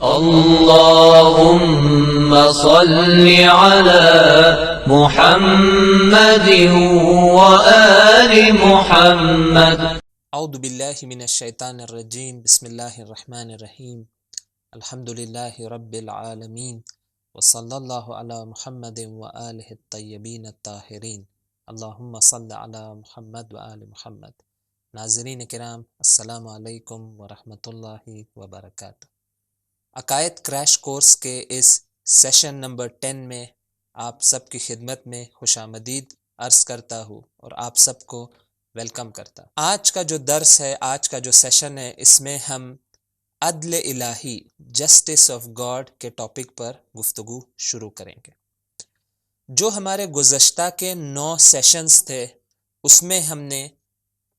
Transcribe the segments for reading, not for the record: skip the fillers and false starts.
اللهم صل على محمد وآل محمد. اعوذ باللہ من الشیطان الرجیم. بسم اللہ الرحمن الرحیم. الحمد للہ رب العالمین وصلی اللہ علی محمد وآلہ الطیبین الطاہرین. اللہم صل علی محمد وآل محمد. ناظرین کرام، السلام علیکم ورحمۃ اللہ وبرکاتہ. عقائد کریش کورس کے اس سیشن نمبر 10 میں آپ سب کی خدمت میں خوش آمدید عرض کرتا ہوں اور آپ سب کو ویلکم کرتا. آج کا جو درس ہے، آج کا جو سیشن ہے، اس میں ہم عدل الہی، جسٹس آف گاڈ کے ٹاپک پر گفتگو شروع کریں گے. جو ہمارے گزشتہ کے 9 سیشنز تھے، اس میں ہم نے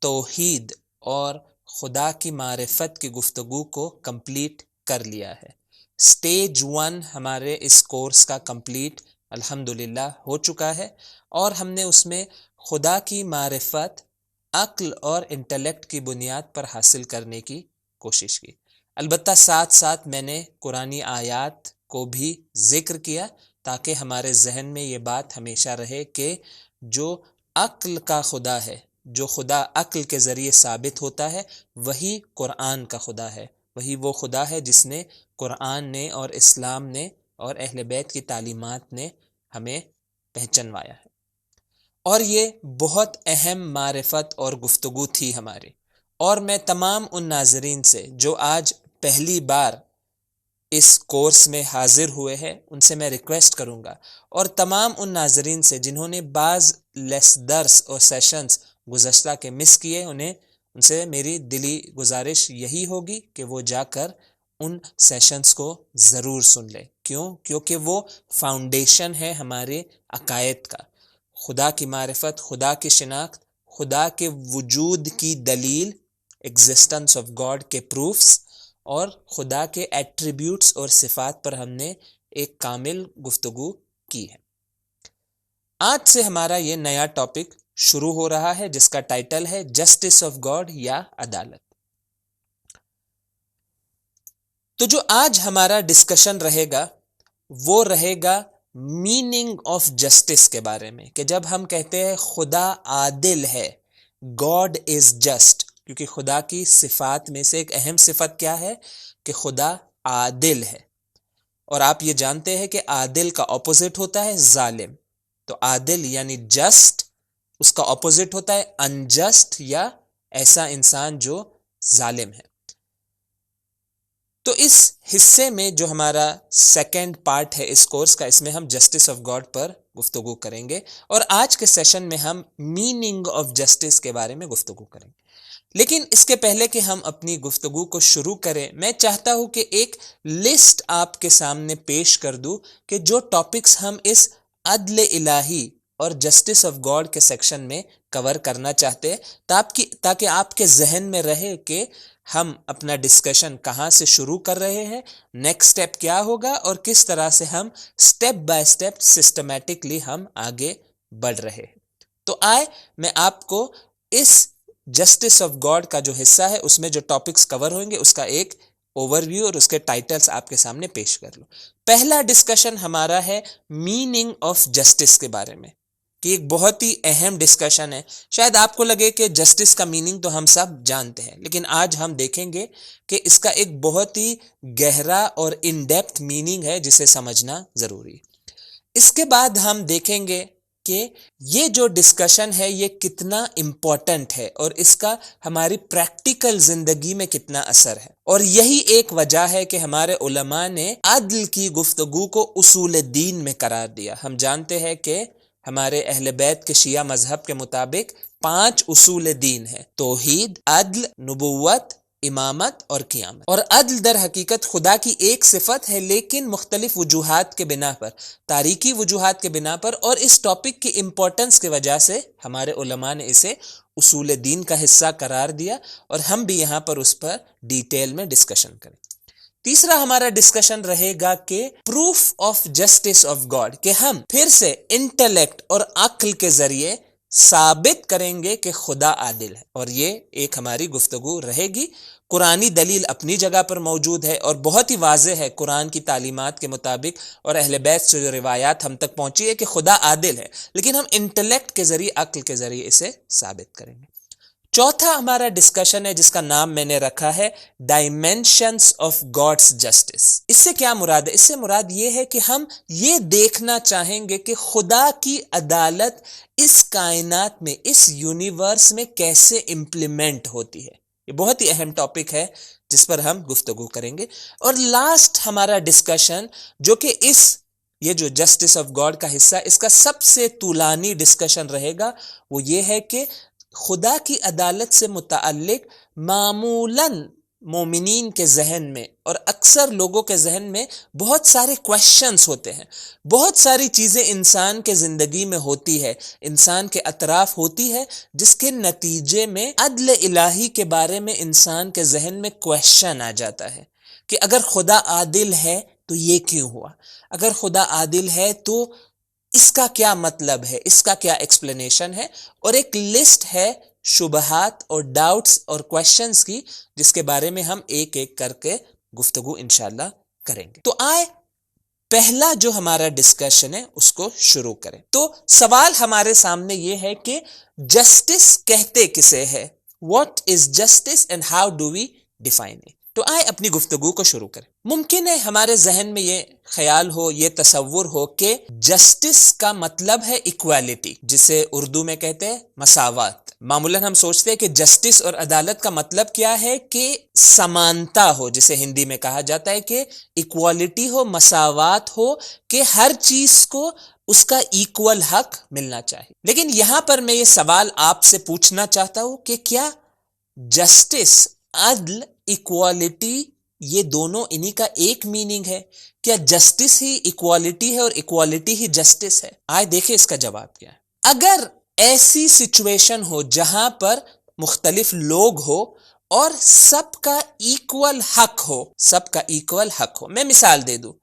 توحید اور خدا کی معرفت کی گفتگو کو کمپلیٹ کر لیا ہے. سٹیج 1 ہمارے اس کورس کا کمپلیٹ الحمدللہ ہو چکا ہے، اور ہم نے اس میں خدا کی معرفت عقل اور انٹلیکٹ کی بنیاد پر حاصل کرنے کی کوشش کی. البتہ ساتھ ساتھ میں نے قرآنی آیات کو بھی ذکر کیا تاکہ ہمارے ذہن میں یہ بات ہمیشہ رہے کہ جو عقل کا خدا ہے، جو خدا عقل کے ذریعے ثابت ہوتا ہے، وہی قرآن کا خدا ہے، وہی وہ خدا ہے جس نے قرآن نے اور اسلام نے اور اہل بیت کی تعلیمات نے ہمیں پہچنوایا ہے. اور یہ بہت اہم معرفت اور گفتگو تھی ہماری. اور میں تمام ان ناظرین سے جو آج پہلی بار اس کورس میں حاضر ہوئے ہیں، ان سے میں ریکویسٹ کروں گا، اور تمام ان ناظرین سے جنہوں نے بعض لیس درس اور سیشنز گزشتہ کے مس کیے، ان سے میری دلی گزارش یہی ہوگی کہ وہ جا کر ان سیشنز کو ضرور سن لیں. کیونکہ وہ فاؤنڈیشن ہے ہمارے عقائد کا. خدا کی معرفت، خدا کی شناخت، خدا کے وجود کی دلیل، ایگزسٹنس آف گاڈ کے پروفس، اور خدا کے ایٹریبیوٹس اور صفات پر ہم نے ایک کامل گفتگو کی ہے. آج سے ہمارا یہ نیا ٹاپک شروع ہو رہا ہے جس کا ٹائٹل ہے جسٹس آف گاڈ یا عدالت. تو جو آج ہمارا ڈسکشن رہے گا وہ رہے گا میننگ آف جسٹس کے بارے میں، کہ جب ہم کہتے ہیں خدا عادل ہے، گاڈ از جسٹ، کیونکہ خدا کی صفات میں سے ایک اہم صفت کیا ہے کہ خدا عادل ہے. اور آپ یہ جانتے ہیں کہ عادل کا اپوزٹ ہوتا ہے ظالم. تو عادل یعنی جسٹ، اس کا اپوزٹ ہوتا ہے انجسٹ یا ایسا انسان جو ظالم ہے. تو اس حصے میں جو ہمارا سیکنڈ پارٹ ہے اس کورس کا، اس میں ہم جسٹس آف گاڈ پر گفتگو کریں گے، اور آج کے سیشن میں ہم میننگ آف جسٹس کے بارے میں گفتگو کریں گے. لیکن اس کے پہلے کہ ہم اپنی گفتگو کو شروع کریں، میں چاہتا ہوں کہ ایک لسٹ آپ کے سامنے پیش کر دوں کہ جو ٹاپکس ہم اس عدل الہی اور جسٹس آف گاڈ کے سیکشن میں کور کرنا چاہتے ہیں، تاکہ آپ کے ذہن میں رہے کہ ہم اپنا ڈسکشن کہاں سے شروع کر رہے ہیں، نیکسٹ سٹیپ کیا ہوگا، اور کس طرح سے ہم سٹیپ بائی سٹیپ سسٹمیٹکلی ہم آگے بڑھ رہے ہیں. تو میں آپ کو اس جسٹس آف گاڈ کا جو حصہ ہے، اس میں جو ٹاپکس کور ہوئیں گے، اس کا ایک اوور ویو اور اس کے ٹائٹلز آپ کے سامنے پیش کر لوں. پہلا ڈسکشن ہمارا ہے میننگ آف جسٹس کے بارے میں، کہ ایک بہت ہی اہم ڈسکشن ہے. شاید آپ کو لگے کہ جسٹس کا میننگ تو ہم سب جانتے ہیں، لیکن آج ہم دیکھیں گے کہ اس کا ایک بہت ہی گہرا اور ان ڈیپتھ میننگ ہے جسے سمجھنا ضروری ہے. اس کے بعد ہم دیکھیں گے کہ یہ جو ڈسکشن ہے یہ کتنا امپورٹنٹ ہے اور اس کا ہماری پریکٹیکل زندگی میں کتنا اثر ہے. اور یہی ایک وجہ ہے کہ ہمارے علماء نے عدل کی گفتگو کو اصول دین میں قرار دیا. ہم جانتے ہیں کہ ہمارے اہل بیت کے شیعہ مذہب کے مطابق 5 اصول دین ہیں: توحید، عدل، نبوت، امامت اور قیامت. اور عدل در حقیقت خدا کی ایک صفت ہے، لیکن مختلف وجوہات کے بنا پر، تاریخی وجوہات کے بنا پر اور اس ٹاپک کی امپورٹنس کی وجہ سے ہمارے علماء نے اسے اصول دین کا حصہ قرار دیا، اور ہم بھی یہاں پر اس پر ڈیٹیل میں ڈسکشن کریں. تیسرا ہمارا ڈسکشن رہے گا کہ proof of justice of God, کہ ہم پھر سے انٹلیکٹ اور عقل کے ذریعے ثابت کریں گے کہ خدا عادل ہے. اور یہ ایک ہماری گفتگو رہے گی. قرآنی دلیل اپنی جگہ پر موجود ہے اور بہت ہی واضح ہے قرآن کی تعلیمات کے مطابق اور اہل بیت سے جو روایات ہم تک پہنچی ہے کہ خدا عادل ہے، لیکن ہم انٹلیکٹ کے ذریعے، عقل کے ذریعے اسے ثابت کریں گے۔ چوتھا ہمارا ڈسکشن ہے جس کا نام میں نے رکھا ہے ڈائمینشنز آف گاڈس جسٹس۔ اس سے کیا مراد ہے؟ اس سے مراد یہ ہے کہ ہم یہ دیکھنا چاہیں گے کہ خدا کی عدالت اس کائنات میں، اس یونیورس میں کیسے امپلیمنٹ ہوتی ہے۔ یہ بہت ہی اہم ٹاپک ہے جس پر ہم گفتگو کریں گے۔ اور لاسٹ ہمارا ڈسکشن جو کہ یہ جو جسٹس آف گاڈ کا حصہ، اس کا سب سے طولانی ڈسکشن رہے گا، وہ یہ ہے کہ خدا کی عدالت سے متعلق معمولاً مومنین کے ذہن میں اور اکثر لوگوں کے ذہن میں بہت سارے کویشچنز ہوتے ہیں، بہت ساری چیزیں انسان کے زندگی میں ہوتی ہے، انسان کے اطراف ہوتی ہے، جس کے نتیجے میں عدل الہی کے بارے میں انسان کے ذہن میں کویشچن آ جاتا ہے کہ اگر خدا عادل ہے تو یہ کیوں ہوا؟ اگر خدا عادل ہے تو اس کا کیا مطلب ہے؟ اس کا کیا ایکسپلینیشن ہے؟ اور ایک لسٹ ہے شبہات اور ڈاؤٹس اور کویشچنز کی، جس کے بارے میں ہم ایک ایک کر کے گفتگو انشاءاللہ کریں گے۔ تو آئے پہلا جو ہمارا ڈسکشن ہے اس کو شروع کریں۔ تو سوال ہمارے سامنے یہ ہے کہ جسٹس کہتے کسے ہے؟ What is justice and how do we define it? تو آئے اپنی گفتگو کو شروع کریں۔ ممکن ہے ہمارے ذہن میں یہ خیال ہو، یہ تصور ہو کہ جسٹس کا مطلب ہے ایکویلٹی، جسے اردو میں کہتے ہیں مساوات۔ معمولاً ہم سوچتے ہیں کہ جسٹس اور عدالت کا مطلب کیا ہے کہ سمانتا ہو، جسے ہندی میں کہا جاتا ہے کہ ایکوالٹی ہو، مساوات ہو، کہ ہر چیز کو اس کا ایکول حق ملنا چاہیے۔ لیکن یہاں پر میں یہ سوال آپ سے پوچھنا چاہتا ہوں کہ کیا جسٹس، عدل، ایکوالٹی، یہ دونوں انہی کا ایک میننگ ہے؟ کیا جسٹس ہی ایکوالٹی ہے اور ایکوالٹی ہی جسٹس ہے؟ آئے دیکھیں اس کا جواب کیا ہے۔ اگر ایسی سچویشن ہو جہاں پر مختلف لوگ ہو اور سب کا ایکول حق ہو، سب کا ایکول حق ہو، میں مثال دے دوں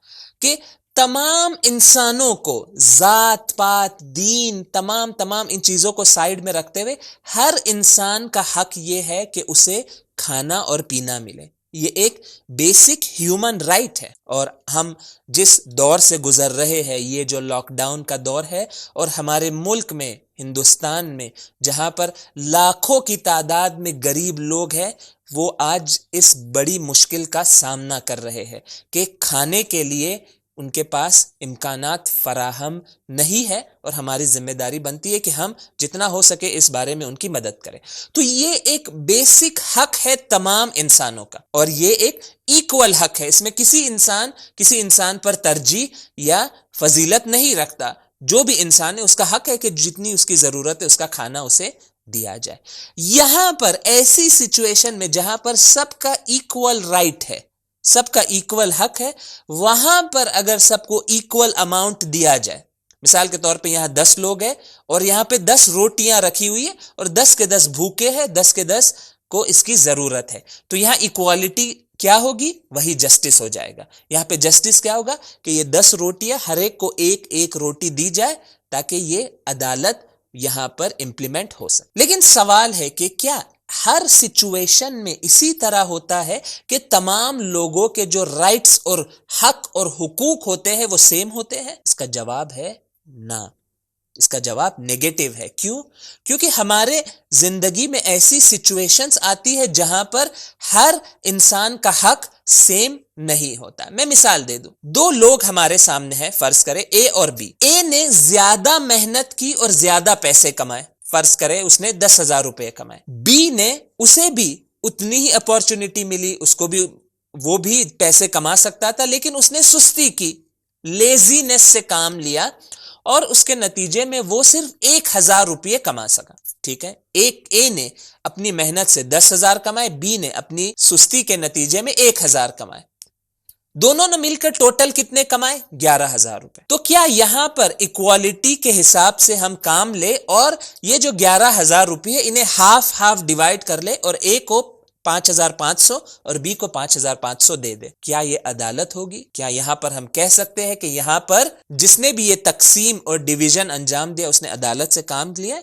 کہ تمام انسانوں کو ذات پات دین تمام ان چیزوں کو سائیڈ میں رکھتے ہوئے ہر انسان کا حق یہ ہے کہ اسے کھانا اور پینا ملے۔ یہ ایک بیسک ہیومن رائٹ ہے۔ اور ہم جس دور سے گزر رہے ہیں، یہ جو لاک ڈاؤن کا دور ہے، اور ہمارے ملک میں، ہندوستان میں، جہاں پر لاکھوں کی تعداد میں غریب لوگ ہیں، وہ آج اس بڑی مشکل کا سامنا کر رہے ہیں کہ کھانے کے لیے ان کے پاس امکانات فراہم نہیں ہے، اور ہماری ذمہ داری بنتی ہے کہ ہم جتنا ہو سکے اس بارے میں ان کی مدد کریں۔ تو یہ ایک بیسک حق ہے تمام انسانوں کا، اور یہ ایک ایکول حق ہے۔ اس میں کسی انسان پر ترجیح یا فضیلت نہیں رکھتا۔ جو بھی انسان ہے اس کا حق ہے کہ جتنی اس کی ضرورت ہے اس کا کھانا اسے دیا جائے۔ یہاں پر ایسی سچویشن میں جہاں پر سب کا ایکول رائٹ ہے، سب کا ایکول حق ہے، وہاں پر اگر سب کو ایکول اماؤنٹ دیا جائے، مثال کے طور پہ یہاں 10 لوگ ہیں اور یہاں پہ 10 روٹیاں رکھی ہوئی ہیں اور 10 کے 10 بھوکے ہیں، 10 کے 10 کو اس کی ضرورت ہے، تو یہاں ایکوالٹی کیا ہوگی؟ وہی جسٹس ہو جائے گا۔ یہاں پہ جسٹس کیا ہوگا کہ یہ 10 روٹیاں ہر ایک کو ایک ایک روٹی دی جائے تاکہ یہ عدالت یہاں پر امپلیمنٹ ہو سکے۔ لیکن سوال ہے کہ کیا ہر سچویشن میں اسی طرح ہوتا ہے کہ تمام لوگوں کے جو رائٹس اور حق اور حقوق ہوتے ہیں وہ سیم ہوتے ہیں؟ اس کا جواب ہے نہ، اس کا جواب نیگیٹو ہے۔ کیوں؟ کیونکہ ہمارے زندگی میں ایسی سچویشنز آتی ہے جہاں پر ہر انسان کا حق سیم نہیں ہوتا۔ میں مثال دے دوں، 2 لوگ ہمارے سامنے ہیں، فرض کریں اے اور بی۔ اے نے زیادہ محنت کی اور زیادہ پیسے کمائے، فرض کرے اس نے 10,000 روپے کمائے۔ بی نے، اسے بھی اتنی ہی اپورچونٹی ملی، اس کو بھی، وہ بھی پیسے کما سکتا تھا، لیکن اس نے سستی کی، لیزینس سے کام لیا، اور اس کے نتیجے میں وہ صرف 1,000 روپے کما سکا۔ ٹھیک ہے، اے نے اپنی محنت سے 10,000 کمائے، بی نے اپنی سستی کے نتیجے میں 1,000 کمائے، دونوں نے مل کر ٹوٹل کتنے کمائے؟ 11,000 روپے۔ تو کیا یہاں پر ایکوالٹی کے حساب سے ہم کام لے اور یہ جو 11,000 روپے انہیں ہاف ڈیوائڈ کر لے اور اے کو 5,500 اور بی کو 5,500 دے دے؟ کیا یہ عدالت ہوگی؟ کیا یہاں پر ہم کہہ سکتے ہیں کہ یہاں پر جس نے بھی یہ تقسیم اور ڈویژن انجام دیا اس نے عدالت سے کام لیا؟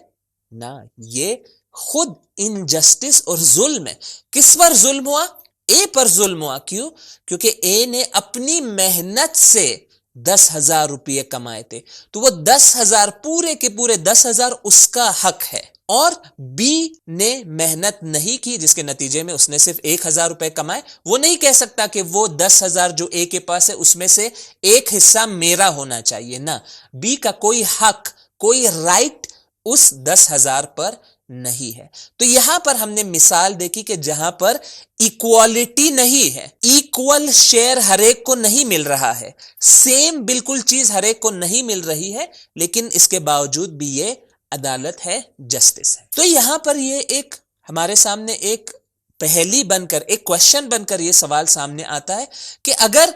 نہ، یہ خود انجسٹس اور ظلم ہے. کس پر ظلم ہوا؟ اے پر ظلم ہوا. کیوں؟ کیونکہ اے نے اپنی محنت سے 10,000 روپے کمائے تھے، تو وہ 10,000 پورے کے پورے 10,000 اس کا حق ہے. اور بی نے محنت نہیں کی جس کے نتیجے میں اس نے صرف 1,000 روپے کمائے. وہ نہیں کہہ سکتا کہ وہ 10,000 جو اے کے پاس ہے اس میں سے ایک حصہ میرا ہونا چاہیے. نہ، بی کا کوئی حق، کوئی رائٹ اس 10,000 پر نہیں ہے. تو یہاں پر ہم نے مثال دیکھی کہ جہاں پر ایکوالٹی نہیں ہے، ایکول شیئر ہر ایک کو نہیں مل رہا ہے، سیم بالکل چیز ہر ایک کو نہیں مل رہی ہے، لیکن اس کے باوجود بھی یہ عدالت ہے، جسٹس ہے. تو یہاں پر یہ ایک ہمارے سامنے ایک پہلی بن کر، ایک کوشچن بن کر یہ سوال سامنے آتا ہے کہ اگر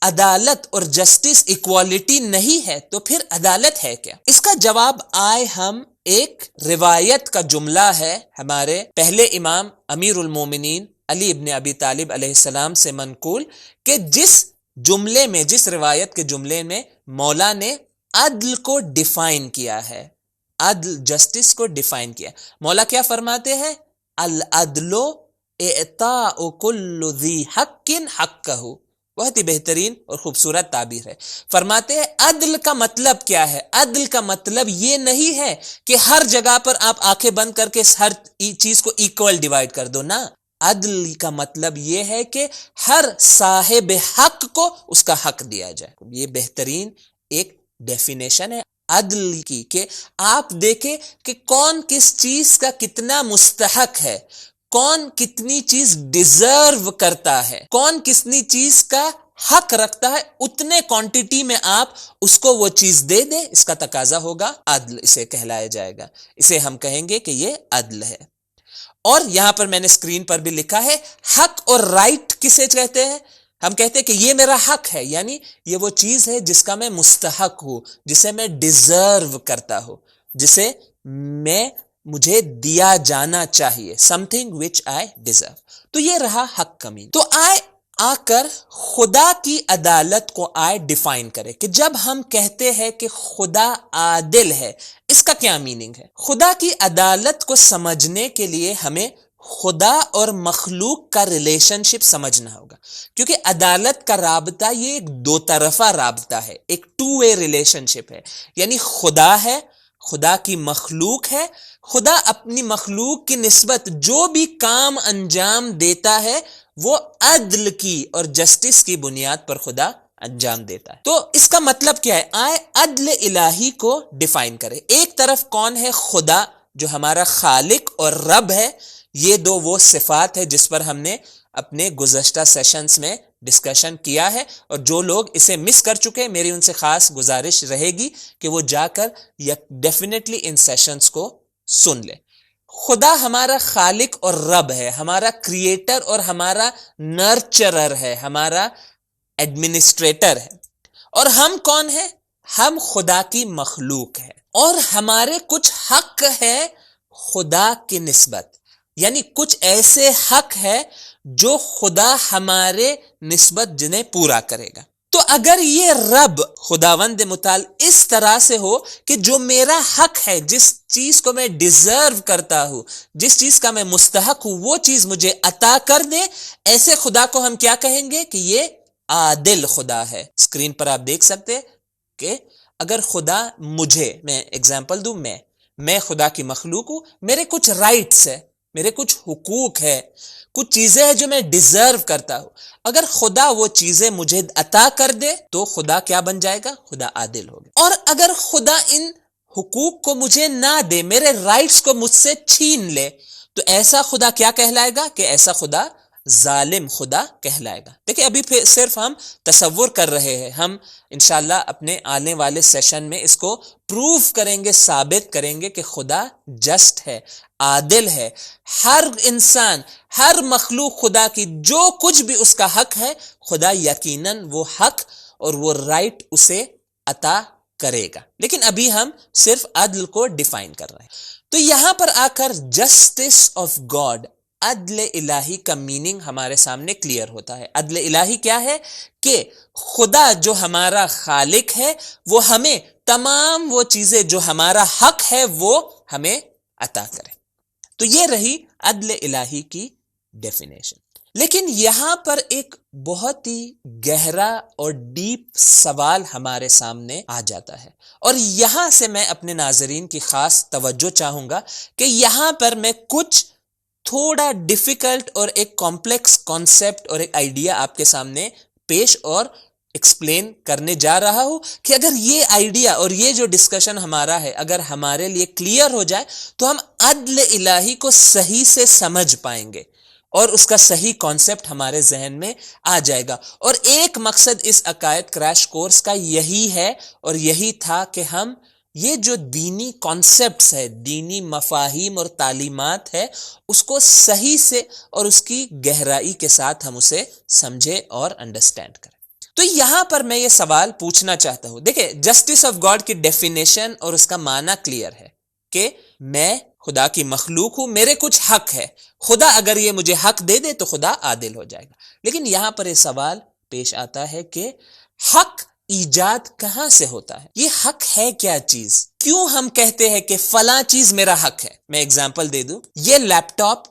عدالت اور جسٹس ایکوالٹی نہیں ہے تو پھر عدالت ہے کیا؟ اس کا جواب آئے ہم ایک روایت کا جملہ ہے ہمارے پہلے امام امیر المومنین علی ابن ابی طالب علیہ السلام سے منقول، کہ جس جملے میں، جس روایت کے جملے میں مولا نے عدل کو ڈیفائن کیا ہے، عدل جسٹس کو ڈیفائن کیا. مولا کیا فرماتے ہیں؟ العدل اعطاء کل ذی حق حقہ. بہت ہی بہترین اور خوبصورت تعبیر ہے. فرماتے ہیں عدل کا مطلب کیا ہے؟ عدل کا مطلب یہ نہیں ہے کہ ہر جگہ پر آپ آنکھیں بند کر کے ہر چیز کو ایکول ڈیوائیڈ کر دو. نہ، عدل کا مطلب یہ ہے کہ ہر صاحب حق کو اس کا حق دیا جائے. یہ بہترین ایک ڈیفینیشن ہے عدل کی، کہ آپ دیکھیں کہ کون کس چیز کا کتنا مستحق ہے، کون کتنی چیز ڈیزرو کرتا ہے، کون کتنی چیز کا حق رکھتا ہے، اتنے کوانٹٹی میں آپ اس کو وہ چیز دے دیں. اس کا تقاضا ہوگا عدل، اسے کہلایا جائے گا، اسے ہم کہیں گے کہ یہ عدل ہے. اور یہاں پر میں نے اسکرین پر بھی لکھا ہے حق اور رائٹ کسے کہتے ہیں؟ ہم کہتے ہیں کہ یہ میرا حق ہے، یعنی یہ وہ چیز ہے جس کا میں مستحق ہوں، جسے میں ڈیزرو کرتا ہوں، جسے مجھے دیا جانا چاہیے، something which I deserve. تو یہ رہا حق کا میننگ. تو آ کر خدا کی عدالت کو ڈیفائن کرے کہ جب ہم کہتے ہیں کہ خدا عادل ہے، اس کا کیا میننگ ہے؟ خدا کی عدالت کو سمجھنے کے لیے ہمیں خدا اور مخلوق کا ریلیشن شپ سمجھنا ہوگا، کیونکہ عدالت کا رابطہ یہ ایک دو طرفہ رابطہ ہے، ایک ٹو وے ریلیشن شپ ہے. یعنی خدا ہے، خدا کی مخلوق ہے، خدا اپنی مخلوق کی نسبت جو بھی کام انجام دیتا ہے وہ عدل کی اور جسٹس کی بنیاد پر خدا انجام دیتا ہے. تو اس کا مطلب کیا ہے؟ عدل الہی کو ڈیفائن کرے. ایک طرف کون ہے؟ خدا جو ہمارا خالق اور رب ہے. یہ دو وہ صفات ہے جس پر ہم نے اپنے گزشتہ سیشنز میں ڈسکشن کیا ہے، اور جو لوگ اسے مس کر چکے میری ان سے خاص گزارش رہے گی کہ وہ جا کر ڈیفینیٹلی ان سیشنز کو سن لے. خدا ہمارا خالق اور رب ہے، ہمارا کریٹر اور ہمارا نرچرر ہے، ہمارا ایڈمنسٹریٹر ہے. اور ہم کون ہیں؟ ہم خدا کی مخلوق ہے، اور ہمارے کچھ حق ہے خدا کی نسبت، یعنی کچھ ایسے حق ہے جو خدا ہمارے نسبت جنہیں پورا کرے گا. تو اگر یہ رب خداوند متعال اس طرح سے ہو کہ جو میرا حق ہے، جس چیز کو میں ڈیزرو کرتا ہوں، جس چیز کا میں مستحق ہوں، وہ چیز مجھے عطا کر دے، ایسے خدا کو ہم کیا کہیں گے؟ کہ یہ عادل خدا ہے. اسکرین پر آپ دیکھ سکتے کہ اگر خدا مجھے، میں ایگزامپل دوں، میں خدا کی مخلوق ہوں، میرے کچھ رائٹس ہے، میرے کچھ حقوق ہے، کچھ چیزیں ہیں جو میں ڈیزرو کرتا ہوں. اگر خدا وہ چیزیں مجھے عطا کر دے تو خدا کیا بن جائے گا؟ خدا عادل ہوگا. اور اگر خدا ان حقوق کو مجھے نہ دے، میرے رائٹس کو مجھ سے چھین لے، تو ایسا خدا کیا کہلائے گا؟ کہ ایسا خدا ظالم خدا کہلائے گا. دیکھیں ابھی صرف ہم تصور کر رہے ہیں، ہم انشاءاللہ اپنے آنے والے سیشن میں اس کو پروف کریں گے، ثابت کریں گے کہ خدا جسٹ ہے، عادل ہے. ہر انسان، ہر مخلوق خدا کی جو کچھ بھی اس کا حق ہے، خدا یقیناً وہ حق اور وہ رائٹ اسے عطا کرے گا. لیکن ابھی ہم صرف عدل کو ڈیفائن کر رہے ہیں. تو یہاں پر آ کر جسٹس آف گاڈ، عدل الہی کا میننگ ہمارے سامنے کلیئر ہوتا ہے. عدل الہی کیا ہے؟ کہ خدا جو ہمارا خالق ہے وہ ہمیں تمام وہ چیزیں جو ہمارا حق ہے وہ ہمیں عطا کرے. تو تو یہ رہی عدل الہی کی ڈیفینیشن. لیکن یہاں پر ایک بہت ہی گہرا اور ڈیپ سوال ہمارے سامنے آ جاتا ہے، اور یہاں سے میں اپنے ناظرین کی خاص توجہ چاہوں گا کہ یہاں پر میں کچھ تھوڑا ڈیفیکلٹ اور ایک کمپلیکس کانسیپٹ اور ایک آئیڈیا آپ کے سامنے پیش اور ایکسپلین کرنے جا رہا ہوں کہ اگر یہ آئیڈیا اور یہ جو ڈسکشن ہمارا ہے اگر ہمارے لیے کلیئر ہو جائے تو ہم عدل الہی کو صحیح سے سمجھ پائیں گے اور اس کا صحیح کانسیپٹ ہمارے ذہن میں آ جائے گا. اور ایک مقصد اس عقائد کریش کورس کا یہی ہے اور یہی تھا کہ ہم یہ جو دینی کانسیپٹس ہے، دینی مفاہیم اور تعلیمات ہے، اس کو صحیح سے اور اس کی گہرائی کے ساتھ ہم اسے سمجھے اور انڈرسٹینڈ کریں. تو یہاں پر میں یہ سوال پوچھنا چاہتا ہوں. دیکھیں، جسٹس آف گاڈ کی ڈیفینیشن اور اس کا معنی کلیئر ہے کہ میں خدا کی مخلوق ہوں، میرے کچھ حق ہے، خدا اگر یہ مجھے حق دے دے تو خدا عادل ہو جائے گا. لیکن یہاں پر یہ سوال پیش آتا ہے کہ حق ایجاد کہاں سے ہوتا ہے؟ یہ حق ہے کیا چیز؟ کیوں ہم کہتے ہیں کہ فلاں چیز میرا حق ہے؟ میں اگزامپل دے دوں، یہ لیپ ٹاپ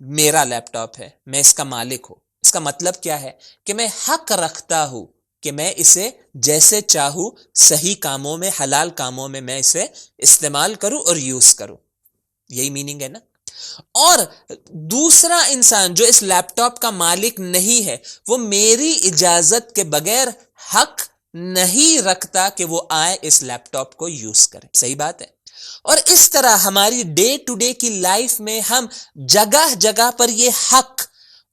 میرا لیپ ٹاپ ہے، میں اس کا مالک ہوں. اس کا مطلب کیا ہے؟ کہ میں حق رکھتا ہوں کہ میں اسے جیسے چاہوں صحیح کاموں میں، حلال کاموں میں میں اسے استعمال کروں اور یوز کروں. یہی میننگ ہے نا؟ اور دوسرا انسان جو اس لیپ ٹاپ کا مالک نہیں ہے، وہ میری اجازت کے بغیر حق نہیں رکھتا کہ وہ آئے اس لیپ ٹاپ کو یوز کرے. صحیح بات ہے. اور اس طرح ہماری ڈے ٹو ڈے کی لائف میں ہم جگہ جگہ پر یہ حق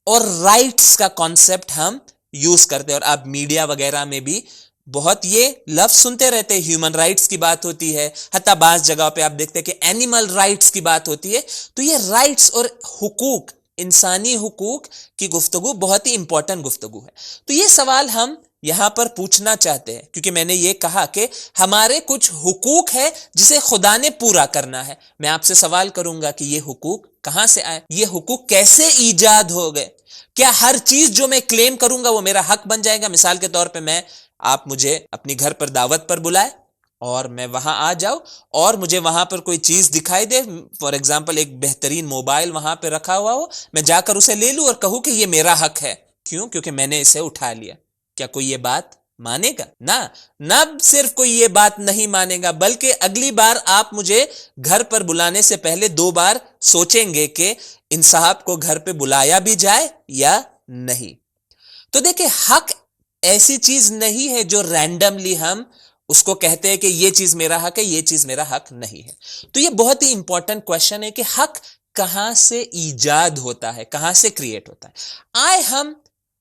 اور رائٹس کا کانسیپٹ ہم یوز کرتے ہیں. اور آپ میڈیا وغیرہ میں بھی بہت یہ لفظ سنتے رہتے ہیں. ہیومن رائٹس کی بات ہوتی ہے، حتیٰ بعض جگہ پہ آپ دیکھتے ہیں کہ اینیمل رائٹس کی بات ہوتی ہے. تو یہ رائٹس اور حقوق، انسانی حقوق کی گفتگو بہت ہی امپورٹنٹ گفتگو ہے. تو یہ سوال ہم یہاں پر پوچھنا چاہتے ہیں کیونکہ میں نے یہ کہا کہ ہمارے کچھ حقوق ہے جسے خدا نے پورا کرنا ہے. میں آپ سے سوال کروں گا کہ یہ حقوق کہاں سے آئے؟ یہ حقوق کیسے ایجاد ہو گئے؟ کیا ہر چیز جو میں کلیم کروں گا وہ میرا حق بن جائے گا؟ مثال کے طور پہ آپ مجھے اپنی گھر پر دعوت پر بلائے اور میں وہاں آ جاؤں اور مجھے وہاں پر کوئی چیز دکھائی دے، فار ایگزامپل ایک بہترین موبائل وہاں پہ رکھا ہوا ہو، میں جا کر اسے لے لوں اور کہوں کہ یہ میرا حق ہے. کیوں؟ کیونکہ میں نے اسے اٹھا لیا. کیا کوئی یہ بات مانے گا؟ نہ صرف کوئی یہ بات نہیں مانے گا، بلکہ اگلی بار آپ مجھے گھر پر بلانے سے پہلے 2 بار سوچیں گے کہ ان صاحب کو گھر پہ بلایا بھی جائے یا نہیں. تو دیکھیں، حق ایسی چیز نہیں ہے جو رینڈملی ہم اس کو کہتے ہیں کہ یہ چیز میرا حق ہے، یہ چیز میرا حق نہیں ہے. تو یہ بہت ہی امپورٹنٹ کوشچن ہے کہ حق کہاں سے ایجاد ہوتا ہے، کہاں سے کریٹ ہوتا ہے. آئے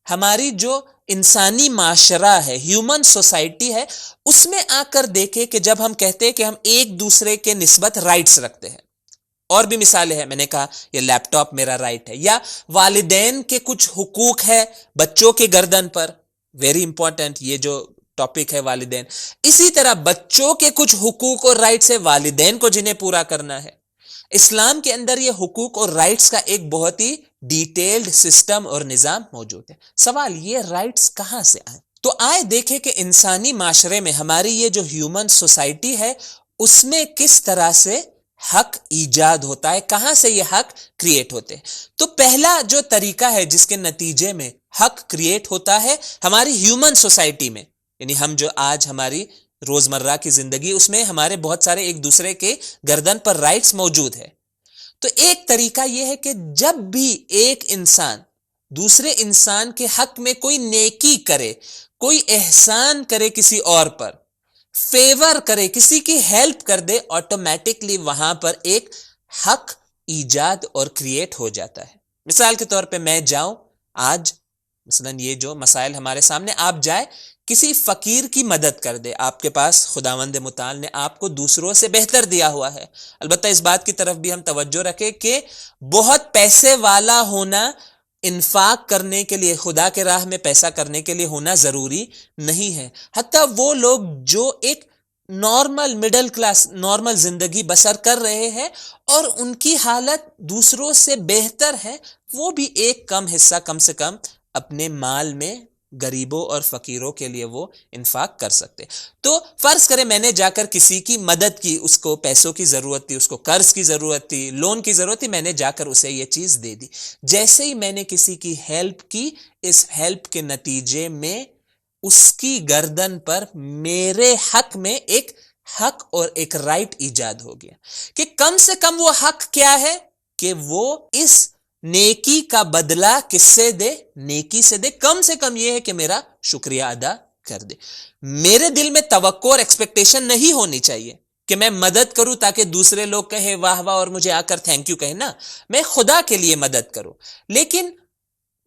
ہماری جو انسانی معاشرہ ہے، ہیومن سوسائٹی ہے، اس میں آ کر دیکھیں کہ جب ہم کہتے ہیں کہ ہم ایک دوسرے کے نسبت رائٹس رکھتے ہیں، اور بھی مثالیں ہیں. میں نے کہا یہ لیپ ٹاپ میرا رائٹ ہے، یا والدین کے کچھ حقوق ہے بچوں کے گردن پر. ویری امپورٹنٹ یہ جو ٹاپک ہے والدین. اسی طرح بچوں کے کچھ حقوق اور رائٹس ہے والدین کو جنہیں پورا کرنا ہے. اسلام کے اندر یہ حقوق اور رائٹس کا ایک بہت ہی ڈیٹیلڈ سسٹم اور نظام موجود ہے. سوال یہ رائٹس کہاں سے آئے؟ تو آئے دیکھیں کہ انسانی معاشرے میں ہماری یہ جو ہیومن سوسائٹی ہے اس میں کس طرح سے حق ایجاد ہوتا ہے، کہاں سے یہ حق کریٹ ہوتے ہیں. تو پہلا جو طریقہ ہے جس کے نتیجے میں حق کریٹ ہوتا ہے ہماری ہیومن سوسائٹی میں، یعنی ہم جو آج ہماری روزمرہ کی زندگی اس میں ہمارے بہت سارے ایک دوسرے کے گردن پر رائٹس موجود ہے. تو ایک طریقہ یہ ہے کہ جب بھی ایک انسان دوسرے انسان کے حق میں کوئی نیکی کرے، کوئی احسان کرے کسی اور پر، فیور کرے، کسی کی ہیلپ کر دے، آٹومیٹکلی وہاں پر ایک حق ایجاد اور کریٹ ہو جاتا ہے. مثال کے طور پہ میں جاؤں آج، مثلا یہ جو مسائل ہمارے سامنے، آپ جائے کسی فقیر کی مدد کر دے. آپ کے پاس خداوند متعال نے آپ کو دوسروں سے بہتر دیا ہوا ہے. البتہ اس بات کی طرف بھی ہم توجہ رکھیں کہ بہت پیسے والا ہونا انفاق کرنے کے لیے، خدا کے راہ میں پیسہ کرنے کے لیے ہونا ضروری نہیں ہے. حتیٰ وہ لوگ جو ایک نارمل مڈل کلاس نارمل زندگی بسر کر رہے ہیں اور ان کی حالت دوسروں سے بہتر ہے، وہ بھی ایک کم حصہ کم سے کم اپنے مال میں غریبوں اور فقیروں کے لیے وہ انفاق کر سکتے. تو فرض کریں میں نے جا کر کسی کی مدد کی، اس کو پیسوں کی ضرورت تھی، اس کو قرض کی ضرورت تھی، لون کی ضرورت تھی، میں نے جا کر اسے یہ چیز دے دی. جیسے ہی میں نے کسی کی ہیلپ کی، اس ہیلپ کے نتیجے میں اس کی گردن پر میرے حق میں ایک حق اور ایک رائٹ ایجاد ہو گیا کہ کم سے کم وہ حق کیا ہے کہ وہ اس نیکی کا بدلہ کس سے دے؟ نیکی سے دے. کم سے کم یہ ہے کہ میرا شکریہ ادا کر دے. میرے دل میں توقع اور ایکسپیکٹیشن نہیں ہونی چاہیے کہ میں مدد کروں تاکہ دوسرے لوگ کہیں واہ واہ اور مجھے آ کر تھینک یو کہیں. نا، میں خدا کے لیے مدد کروں. لیکن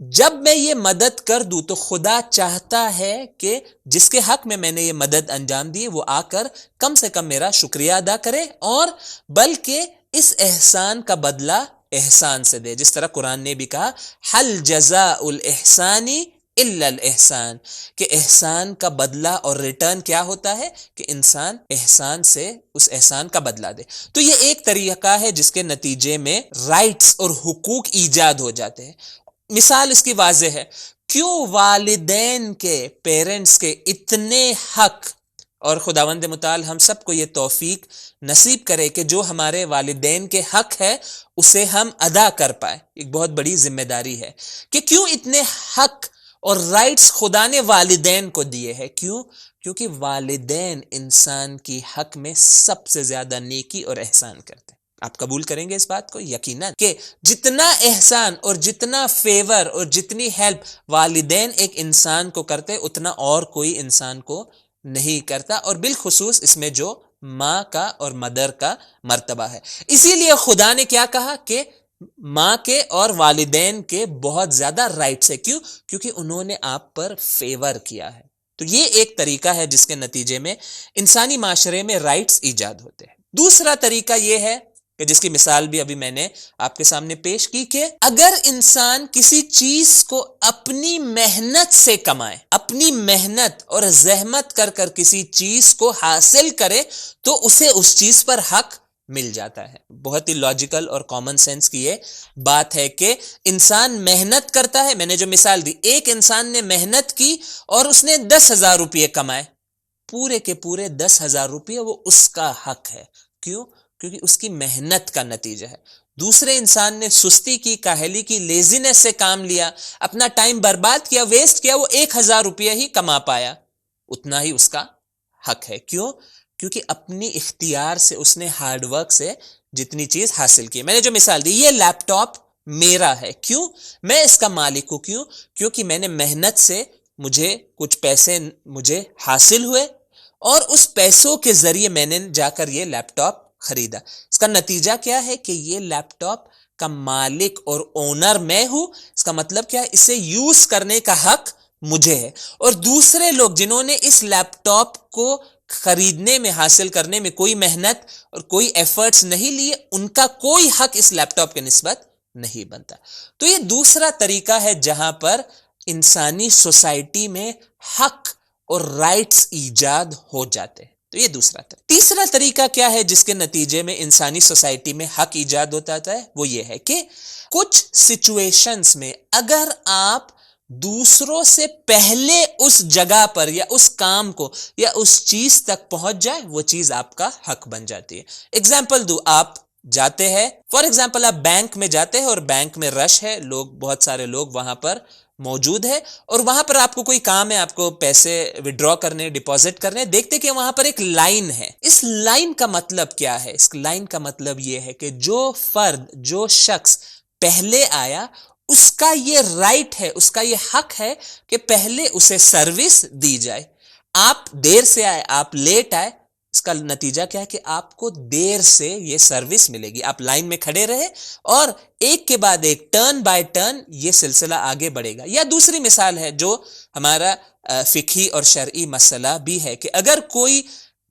جب میں یہ مدد کر دوں تو خدا چاہتا ہے کہ جس کے حق میں نے یہ مدد انجام دی وہ آ کر کم سے کم میرا شکریہ ادا کرے، اور بلکہ اس احسان کا بدلہ احسان سے دے. جس طرح قرآن نے بھی کہا حل جزاء الاحسان الا الاحسان، کہ احسان کا بدلہ اور ریٹرن کیا ہوتا ہے کہ انسان احسان سے اس احسان کا بدلہ دے. تو یہ ایک طریقہ ہے جس کے نتیجے میں رائٹس اور حقوق ایجاد ہو جاتے ہیں. مثال اس کی واضح ہے. کیوں والدین کے، پیرنٹس کے اتنے حق، اور خداوند متعال ہم سب کو یہ توفیق نصیب کرے کہ جو ہمارے والدین کے حق ہے اسے ہم ادا کر پائے. ایک بہت بڑی ذمہ داری ہے کہ کیوں اتنے حق اور رائٹس خدا نے والدین کو دیے ہیں. کیوں؟ کیونکہ والدین انسان کی حق میں سب سے زیادہ نیکی اور احسان کرتے ہیں. آپ قبول کریں گے اس بات کو یقیناً کہ جتنا احسان اور جتنا فیور اور جتنی ہیلپ والدین ایک انسان کو کرتے اتنا اور کوئی انسان کو نہیں کرتا، اور بالخصوص اس میں جو ماں کا اور مدر کا مرتبہ ہے. اسی لیے خدا نے کیا کہا کہ ماں کے اور والدین کے بہت زیادہ رائٹس ہے. کیوں؟ کیونکہ انہوں نے آپ پر فیور کیا ہے. تو یہ ایک طریقہ ہے جس کے نتیجے میں انسانی معاشرے میں رائٹس ایجاد ہوتے ہیں. دوسرا طریقہ یہ ہے کہ جس کی مثال بھی ابھی میں نے آپ کے سامنے پیش کی کہ اگر انسان کسی چیز کو اپنی محنت سے کمائے، اپنی محنت اور زحمت کر کر کسی چیز کو حاصل کرے تو اسے اس چیز پر حق مل جاتا ہے. بہت ہی لاجیکل اور کامن سینس کی یہ بات ہے کہ انسان محنت کرتا ہے. میں نے جو مثال دی، ایک انسان نے محنت کی اور اس نے 10,000 روپے کمائے، پورے کے پورے 10,000 روپے وہ اس کا حق ہے. کیوں؟ کیونکہ اس کی محنت کا نتیجہ ہے. دوسرے انسان نے سستی کی، کاہلی کی، لیزینس سے کام لیا، اپنا ٹائم برباد کیا، ویسٹ کیا، وہ 1,000 روپیہ ہی کما پایا، اتنا ہی اس کا حق ہے. کیوں؟ کیونکہ اپنی اختیار سے اس نے ہارڈ ورک سے جتنی چیز حاصل کی. میں نے جو مثال دی، یہ لیپ ٹاپ میرا ہے. کیوں؟ میں اس کا مالک ہوں. کیوں؟ کیونکہ میں نے محنت سے مجھے کچھ پیسے مجھے حاصل ہوئے، اور اس پیسوں کے ذریعے میں نے جا کر یہ لیپ ٹاپ خریدا. اس کا نتیجہ کیا ہے کہ یہ لیپ ٹاپ کا مالک اور اونر میں ہوں. اس کا مطلب کیا ہے؟ اسے یوز کرنے کا حق مجھے ہے. اور دوسرے لوگ جنہوں نے اس لیپ ٹاپ کو خریدنے میں، حاصل کرنے میں کوئی محنت اور کوئی ایفرٹس نہیں لیے، ان کا کوئی حق اس لیپ ٹاپ کے نسبت نہیں بنتا. تو یہ دوسرا طریقہ ہے جہاں پر انسانی سوسائٹی میں حق اور رائٹس ایجاد ہو جاتے ہیں. تو یہ دوسرا طریقہ. تیسرا طریقہ کیا ہے جس کے نتیجے میں انسانی سوسائٹی میں حق ایجاد ہوتا ہے؟ وہ یہ ہے کہ کچھ سچویشنز میں اگر آپ دوسروں سے پہلے اس جگہ پر یا اس کام کو یا اس چیز تک پہنچ جائے، وہ چیز آپ کا حق بن جاتی ہے. اگزامپل دو، آپ جاتے ہیں، فار ایگزامپل آپ بینک میں جاتے ہیں اور بینک میں رش ہے، لوگ، بہت سارے لوگ وہاں پر موجود ہے، اور وہاں پر آپ کو کوئی کام ہے، آپ کو پیسے وڈرا کرنے، ڈپازٹ کرنے، دیکھتے کہ وہاں پر ایک لائن ہے. اس لائن کا مطلب کیا ہے؟ اس لائن کا مطلب یہ ہے کہ جو فرد، جو شخص پہلے آیا، اس کا یہ رائٹ ہے، اس کا یہ حق ہے کہ پہلے اسے سروس دی جائے. آپ دیر سے آئے، آپ لیٹ آئے، اس کا نتیجہ کیا ہے کہ آپ کو دیر سے یہ سروس ملے گی. آپ لائن میں کھڑے رہے اور ایک کے بعد ایک، ٹرن بائی ٹرن یہ سلسلہ آگے بڑھے گا. یا دوسری مثال ہے جو ہمارا فقہی اور شرعی مسئلہ بھی ہے کہ اگر کوئی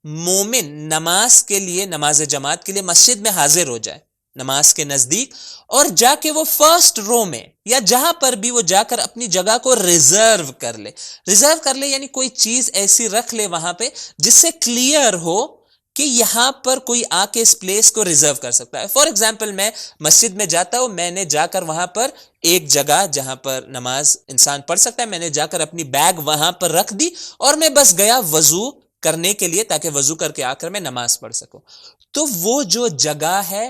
مومن نماز کے لیے، نماز جماعت کے لیے مسجد میں حاضر ہو جائے، نماز کے نزدیک، اور جا کے وہ فرسٹ رو میں یا جہاں پر بھی وہ جا کر اپنی جگہ کو ریزرو کر لے یعنی کوئی چیز ایسی رکھ لے وہاں پہ جس سے کلیئر ہو کہ یہاں پر کوئی آ کے اس پلیس کو ریزرو کر سکتا ہے. فار ایگزامپل میں مسجد میں جاتا ہوں, میں نے جا کر وہاں پر ایک جگہ جہاں پر نماز انسان پڑھ سکتا ہے, میں نے جا کر اپنی بیگ وہاں پر رکھ دی اور میں بس گیا وضو کرنے کے لیے تاکہ وضو کر کے آ کر میں نماز پڑھ سکوں. تو وہ جو جگہ ہے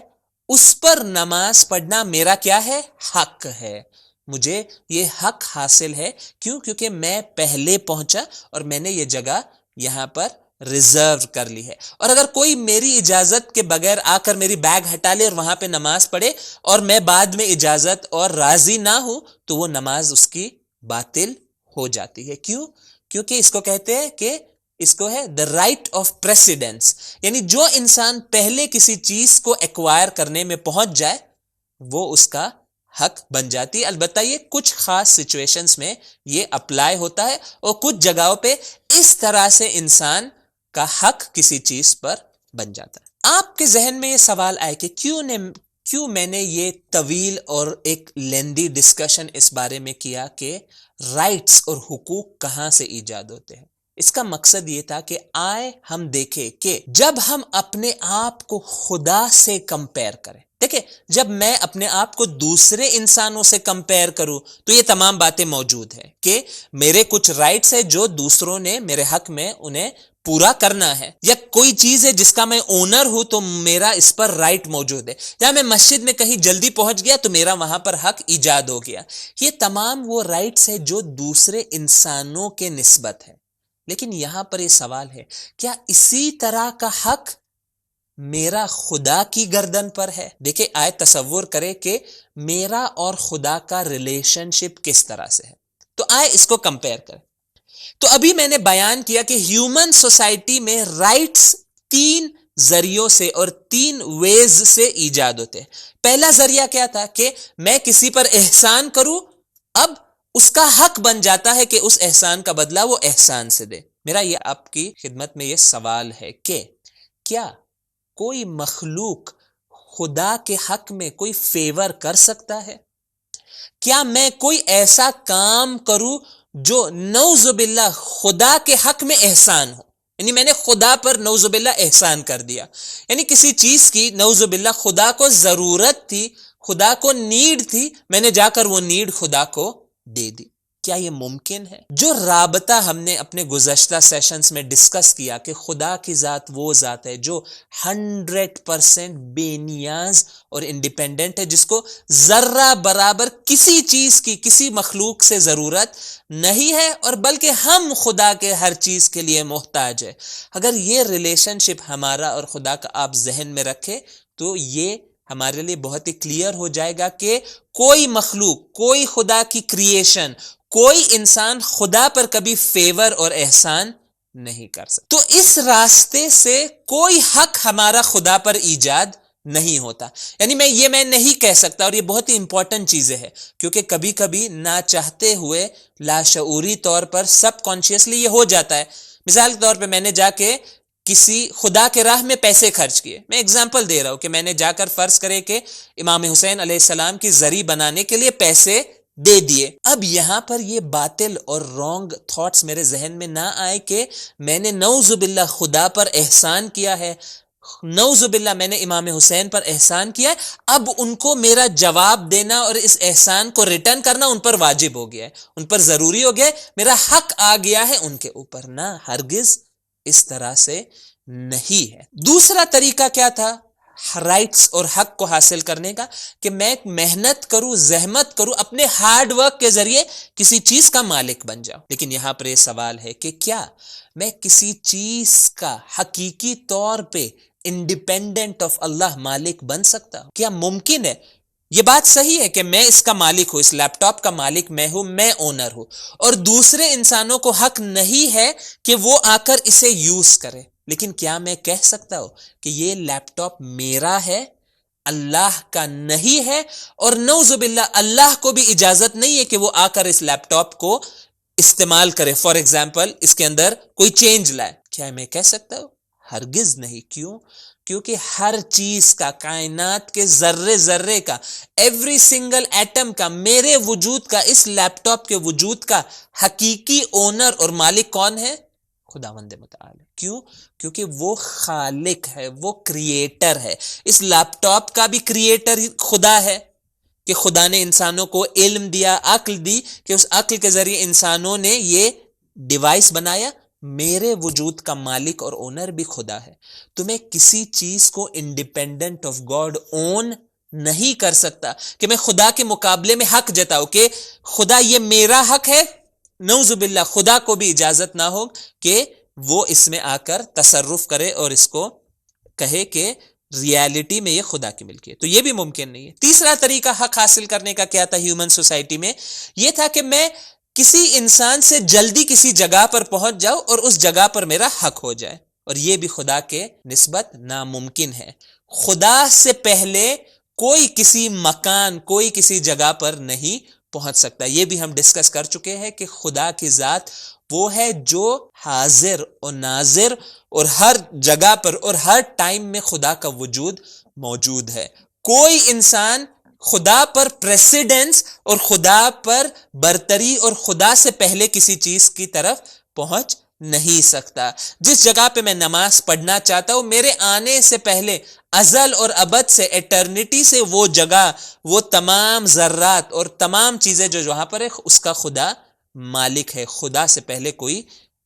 اس پر نماز پڑھنا میرا کیا ہے؟ حق ہے. مجھے یہ حق حاصل ہے. کیوں؟ کیونکہ میں پہلے پہنچا اور میں نے یہ جگہ یہاں پر ریزرو کر لی ہے. اور اگر کوئی میری اجازت کے بغیر آ کر میری بیگ ہٹا لے اور وہاں پہ نماز پڑھے اور میں بعد میں اجازت اور راضی نہ ہوں تو وہ نماز اس کی باطل ہو جاتی ہے. کیوں؟ کیونکہ اس کو کہتے ہیں کہ اس کو ہے دا رائٹ آف پریسیڈنس, یعنی جو انسان پہلے کسی چیز کو ایکوائر کرنے میں پہنچ جائے وہ اس کا حق بن جاتی ہے. البتہ یہ کچھ خاص سچویشنز میں یہ اپلائی ہوتا ہے اور کچھ جگہوں پہ اس طرح سے انسان کا حق کسی چیز پر بن جاتا ہے. آپ کے ذہن میں یہ سوال آئے کہ کیوں میں نے یہ طویل اور ایک لیندی ڈسکشن اس بارے میں کیا کہ رائٹس اور حقوق کہاں سے ایجاد ہوتے ہیں. اس کا مقصد یہ تھا کہ ہم دیکھیں کہ جب ہم اپنے آپ کو خدا سے کمپیئر کریں, دیکھیں جب میں اپنے آپ کو دوسرے انسانوں سے کمپیئر کروں تو یہ تمام باتیں موجود ہیں کہ میرے کچھ رائٹس ہیں جو دوسروں نے میرے حق میں انہیں پورا کرنا ہے, یا کوئی چیز ہے جس کا میں اونر ہوں تو میرا اس پر رائٹ موجود ہے, یا میں مسجد میں کہیں جلدی پہنچ گیا تو میرا وہاں پر حق ایجاد ہو گیا. یہ تمام وہ رائٹس ہیں جو دوسرے انسانوں کے نسبت ہے. لیکن یہاں پر یہ سوال ہے, کیا اسی طرح کا حق میرا خدا کی گردن پر ہے؟ دیکھیں آئے تصور کرے کہ میرا اور خدا کا ریلیشن شپ کس طرح سے ہے. تو آئے اس کو کمپیئر کریں. تو ابھی میں نے بیان کیا کہ ہیومن سوسائٹی میں رائٹس 3 ذریعوں سے اور 3 ویز سے ایجاد ہوتے ہیں. پہلا ذریعہ کیا تھا کہ میں کسی پر احسان کروں, اب اس کا حق بن جاتا ہے کہ اس احسان کا بدلہ وہ احسان سے دے. میرا یہ آپ کی خدمت میں یہ سوال ہے کہ کیا کوئی مخلوق خدا کے حق میں کوئی فیور کر سکتا ہے؟ کیا میں کوئی ایسا کام کروں جو نعوذ باللہ خدا کے حق میں احسان ہو؟ یعنی میں نے خدا پر نعوذ باللہ احسان کر دیا, یعنی کسی چیز کی نعوذ باللہ خدا کو ضرورت تھی, خدا کو نیڈ تھی, میں نے جا کر وہ نیڈ خدا کو دے دی. کیا یہ ممکن ہے؟ جو رابطہ ہم نے اپنے گزشتہ سیشنز میں ڈسکس کیا کہ خدا کی ذات وہ ذات ہے جو 100% بے نیاز اور انڈیپینڈنٹ ہے, جس کو ذرہ برابر کسی چیز کی کسی مخلوق سے ضرورت نہیں ہے, اور بلکہ ہم خدا کے ہر چیز کے لیے محتاج ہے. اگر یہ ریلیشن شپ ہمارا اور خدا کا آپ ذہن میں رکھے تو یہ ہمارے لیے بہت ہی کلیئر ہو جائے گا کہ کوئی مخلوق, کوئی خدا کی کریشن, کوئی انسان خدا پر کبھی فیور اور احسان نہیں کر سکتا. تو اس راستے سے کوئی حق ہمارا خدا پر ایجاد نہیں ہوتا. یعنی میں نہیں کہہ سکتا, اور یہ بہت ہی امپورٹنٹ چیزیں ہے کیونکہ کبھی کبھی نہ چاہتے ہوئے لاشعوری طور پر سب کانشیسلی یہ ہو جاتا ہے. مثال کے طور پہ میں نے جا کے کسی خدا کے راہ میں پیسے خرچ کیے. میں اگزامپل دے رہا ہوں کہ میں نے جا کر فرض کرے کہ امام حسین علیہ السلام کی زری بنانے کے لیے پیسے دے دیے. اب یہاں پر یہ باطل اور رانگ تھاٹس میرے ذہن میں نہ آئے کہ میں نے نعوذ باللہ خدا پر احسان کیا ہے, نعوذ باللہ میں نے امام حسین پر احسان کیا ہے, اب ان کو میرا جواب دینا اور اس احسان کو ریٹرن کرنا ان پر واجب ہو گیا ہے, ان پر ضروری ہو گیا ہے, میرا حق آ گیا ہے ان کے اوپر. نہ, ہرگز اس طرح سے نہیں ہے. دوسرا طریقہ کیا تھا رائٹس اور حق کو حاصل کرنے کا؟ کہ میں محنت کروں, زحمت کروں, اپنے ہارڈ ورک کے ذریعے کسی چیز کا مالک بن جاؤں. لیکن یہاں پر یہ سوال ہے کہ کیا میں کسی چیز کا حقیقی طور پہ انڈیپینڈنٹ آف اللہ مالک بن سکتا ہوں؟ کیا ممکن ہے؟ یہ بات صحیح ہے کہ میں اس کا مالک ہوں, اس لیپ ٹاپ کا مالک میں ہوں, میں اونر ہوں, اور دوسرے انسانوں کو حق نہیں ہے کہ وہ آ کر اسے یوز کرے. لیکن کیا میں کہہ سکتا ہوں کہ یہ لیپ ٹاپ میرا ہے, اللہ کا نہیں ہے, اور نعوذ باللہ اللہ کو بھی اجازت نہیں ہے کہ وہ آ کر اس لیپ ٹاپ کو استعمال کرے, فار ایگزامپل اس کے اندر کوئی چینج لائے؟ کیا میں کہہ سکتا ہوں؟ ہرگز نہیں. کیوں؟ کیونکہ ہر چیز کا, کائنات کے ذرے ذرے کا, ایوری سنگل ایٹم کا, میرے وجود کا, اس لیپ ٹاپ کے وجود کا حقیقی اونر اور مالک کون ہے؟ خداوند متعال. کیوں؟ کیونکہ وہ خالق ہے، وہ کریٹر ہے. اس لیپ ٹاپ کا بھی کریٹر خدا ہے کہ خدا نے انسانوں کو علم دیا، عقل دی، کہ اس عقل کے ذریعے انسانوں نے یہ ڈیوائس بنایا. میرے وجود کا مالک اور اونر بھی خدا ہے. تو میں کسی چیز کو انڈیپینڈنٹ آف گاڈ اون نہیں کر سکتا کہ میں خدا کے مقابلے میں حق جتاؤں کہ خدا یہ میرا حق ہے. نعوذ باللہ، خدا کو بھی اجازت نہ ہو کہ وہ اس میں آ کر تصرف کرے اور اس کو کہے کہ ریالٹی میں یہ خدا کی ملکی ہے. تو یہ بھی ممکن نہیں ہے. تیسرا طریقہ حق حاصل کرنے کا کیا تھا ہیومن سوسائٹی میں؟ یہ تھا کہ میں کسی انسان سے جلدی کسی جگہ پر پہنچ جاؤ اور اس جگہ پر میرا حق ہو جائے. اور یہ بھی خدا کے نسبت ناممکن ہے. خدا سے پہلے کوئی کسی مکان، کوئی کسی جگہ پر نہیں پہنچ سکتا. یہ بھی ہم ڈسکس کر چکے ہیں کہ خدا کی ذات وہ ہے جو حاضر اور ناظر اور ہر جگہ پر اور ہر ٹائم میں خدا کا وجود موجود ہے. کوئی انسان خدا پر پریسیڈنس اور خدا پر برتری اور خدا سے پہلے کسی چیز کی طرف پہنچ نہیں سکتا. جس جگہ پہ میں نماز پڑھنا چاہتا ہوں، میرے آنے سے پہلے ازل اور ابد سے، ایٹرنیٹی سے، وہ جگہ، وہ تمام ذرات اور تمام چیزیں جو وہاں پر ہے، اس کا خدا مالک ہے. خدا سے پہلے کوئی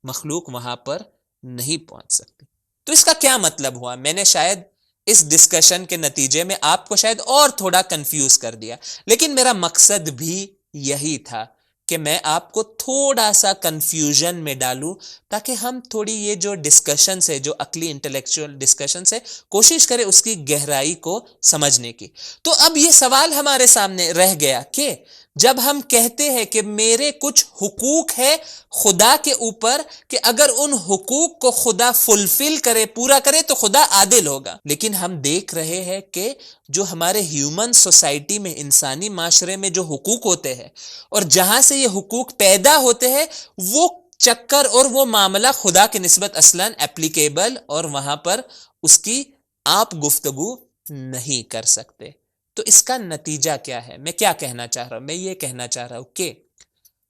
مخلوق وہاں پر نہیں پہنچ سکتی. تو اس کا کیا مطلب ہوا؟ میں نے شاید اس ڈسکشن کے نتیجے میں آپ کو شاید اور تھوڑا کنفیوز کر دیا، لیکن میرا مقصد بھی یہی تھا کہ میں آپ کو تھوڑا سا کنفیوژن میں ڈالوں تاکہ ہم تھوڑی یہ جو ڈسکشن سے، جو عقلی انٹلیکچوئل ڈسکشن سے، کوشش کریں اس کی گہرائی کو سمجھنے کی. تو اب یہ سوال ہمارے سامنے رہ گیا کہ جب ہم کہتے ہیں کہ میرے کچھ حقوق ہے خدا کے اوپر، کہ اگر ان حقوق کو خدا فلفل کرے، پورا کرے، تو خدا عادل ہوگا. لیکن ہم دیکھ رہے ہیں کہ جو ہمارے ہیومن سوسائٹی میں، انسانی معاشرے میں جو حقوق ہوتے ہیں اور جہاں سے یہ حقوق پیدا ہوتے ہیں، وہ چکر اور وہ معاملہ خدا کے نسبت اصلاً اپلیکیبل اور وہاں پر اس کی آپ گفتگو نہیں کر سکتے. تو اس کا نتیجہ کیا ہے؟ میں کیا کہنا چاہ رہا ہوں؟ میں یہ کہنا چاہ رہا ہوں کہ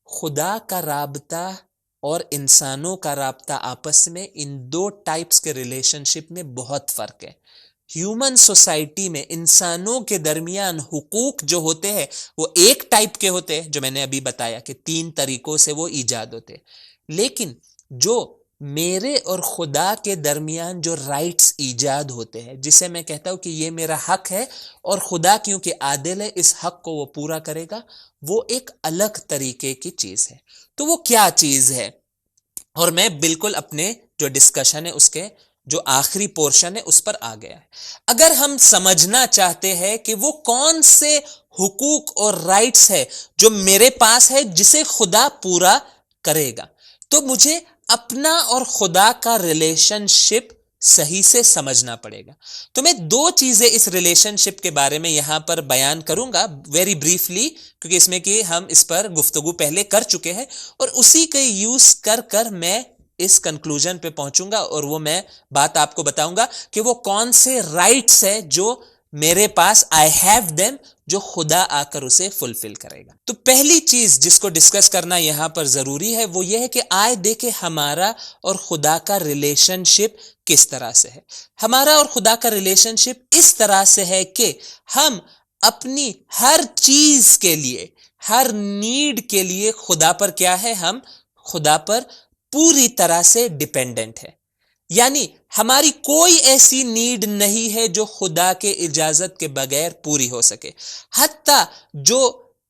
خدا کا رابطہ اور انسانوں کا رابطہ آپس میں، ان دو ٹائپس کے ریلیشن شپ میں بہت فرق ہے. ہیومن سوسائٹی میں انسانوں کے درمیان حقوق جو ہوتے ہیں وہ ایک ٹائپ کے ہوتے ہیں، جو میں نے ابھی بتایا کہ 3 طریقوں سے وہ ایجاد ہوتے ہیں. لیکن جو میرے اور خدا کے درمیان جو رائٹس ایجاد ہوتے ہیں، جسے میں کہتا ہوں کہ یہ میرا حق ہے اور خدا کیونکہ عادل ہے اس حق کو وہ پورا کرے گا، وہ ایک الگ طریقے کی چیز ہے. تو وہ کیا چیز ہے؟ اور میں بالکل اپنے جو ڈسکشن ہے اس کے جو آخری پورشن ہے اس پر آ گیا ہے. اگر ہم سمجھنا چاہتے ہیں کہ وہ کون سے حقوق اور رائٹس ہے جو میرے پاس ہے جسے خدا پورا کرے گا، تو مجھے اپنا اور خدا کا ریلیشن شپ صحیح سے سمجھنا پڑے گا. تو میں 2 چیزیں اس ریلیشن شپ کے بارے میں یہاں پر بیان کروں گا ویری بریفلی، کیونکہ اس میں کہ ہم اس پر گفتگو پہلے کر چکے ہیں، اور اسی کے یوز کر میں اس کنکلوژن پہ پہنچوں گا اور وہ میں بات آپ کو بتاؤں گا کہ وہ کون سے رائٹس ہیں جو میرے پاس آئی ہیو دیم، جو خدا آ کر اسے فلفل کرے گا. تو پہلی چیز جس کو ڈسکس کرنا یہاں پر ضروری ہے وہ یہ ہے کہ آئے دیکھیں ہمارا اور خدا کا ریلیشن شپ کس طرح سے ہے. ہمارا اور خدا کا ریلیشن شپ اس طرح سے ہے کہ ہم اپنی ہر چیز کے لیے، ہر نیڈ کے لیے خدا پر کیا ہے؟ ہم خدا پر پوری طرح سے ڈیپینڈنٹ ہے. یعنی ہماری کوئی ایسی نیڈ نہیں ہے جو خدا کے اجازت کے بغیر پوری ہو سکے. حتیٰ جو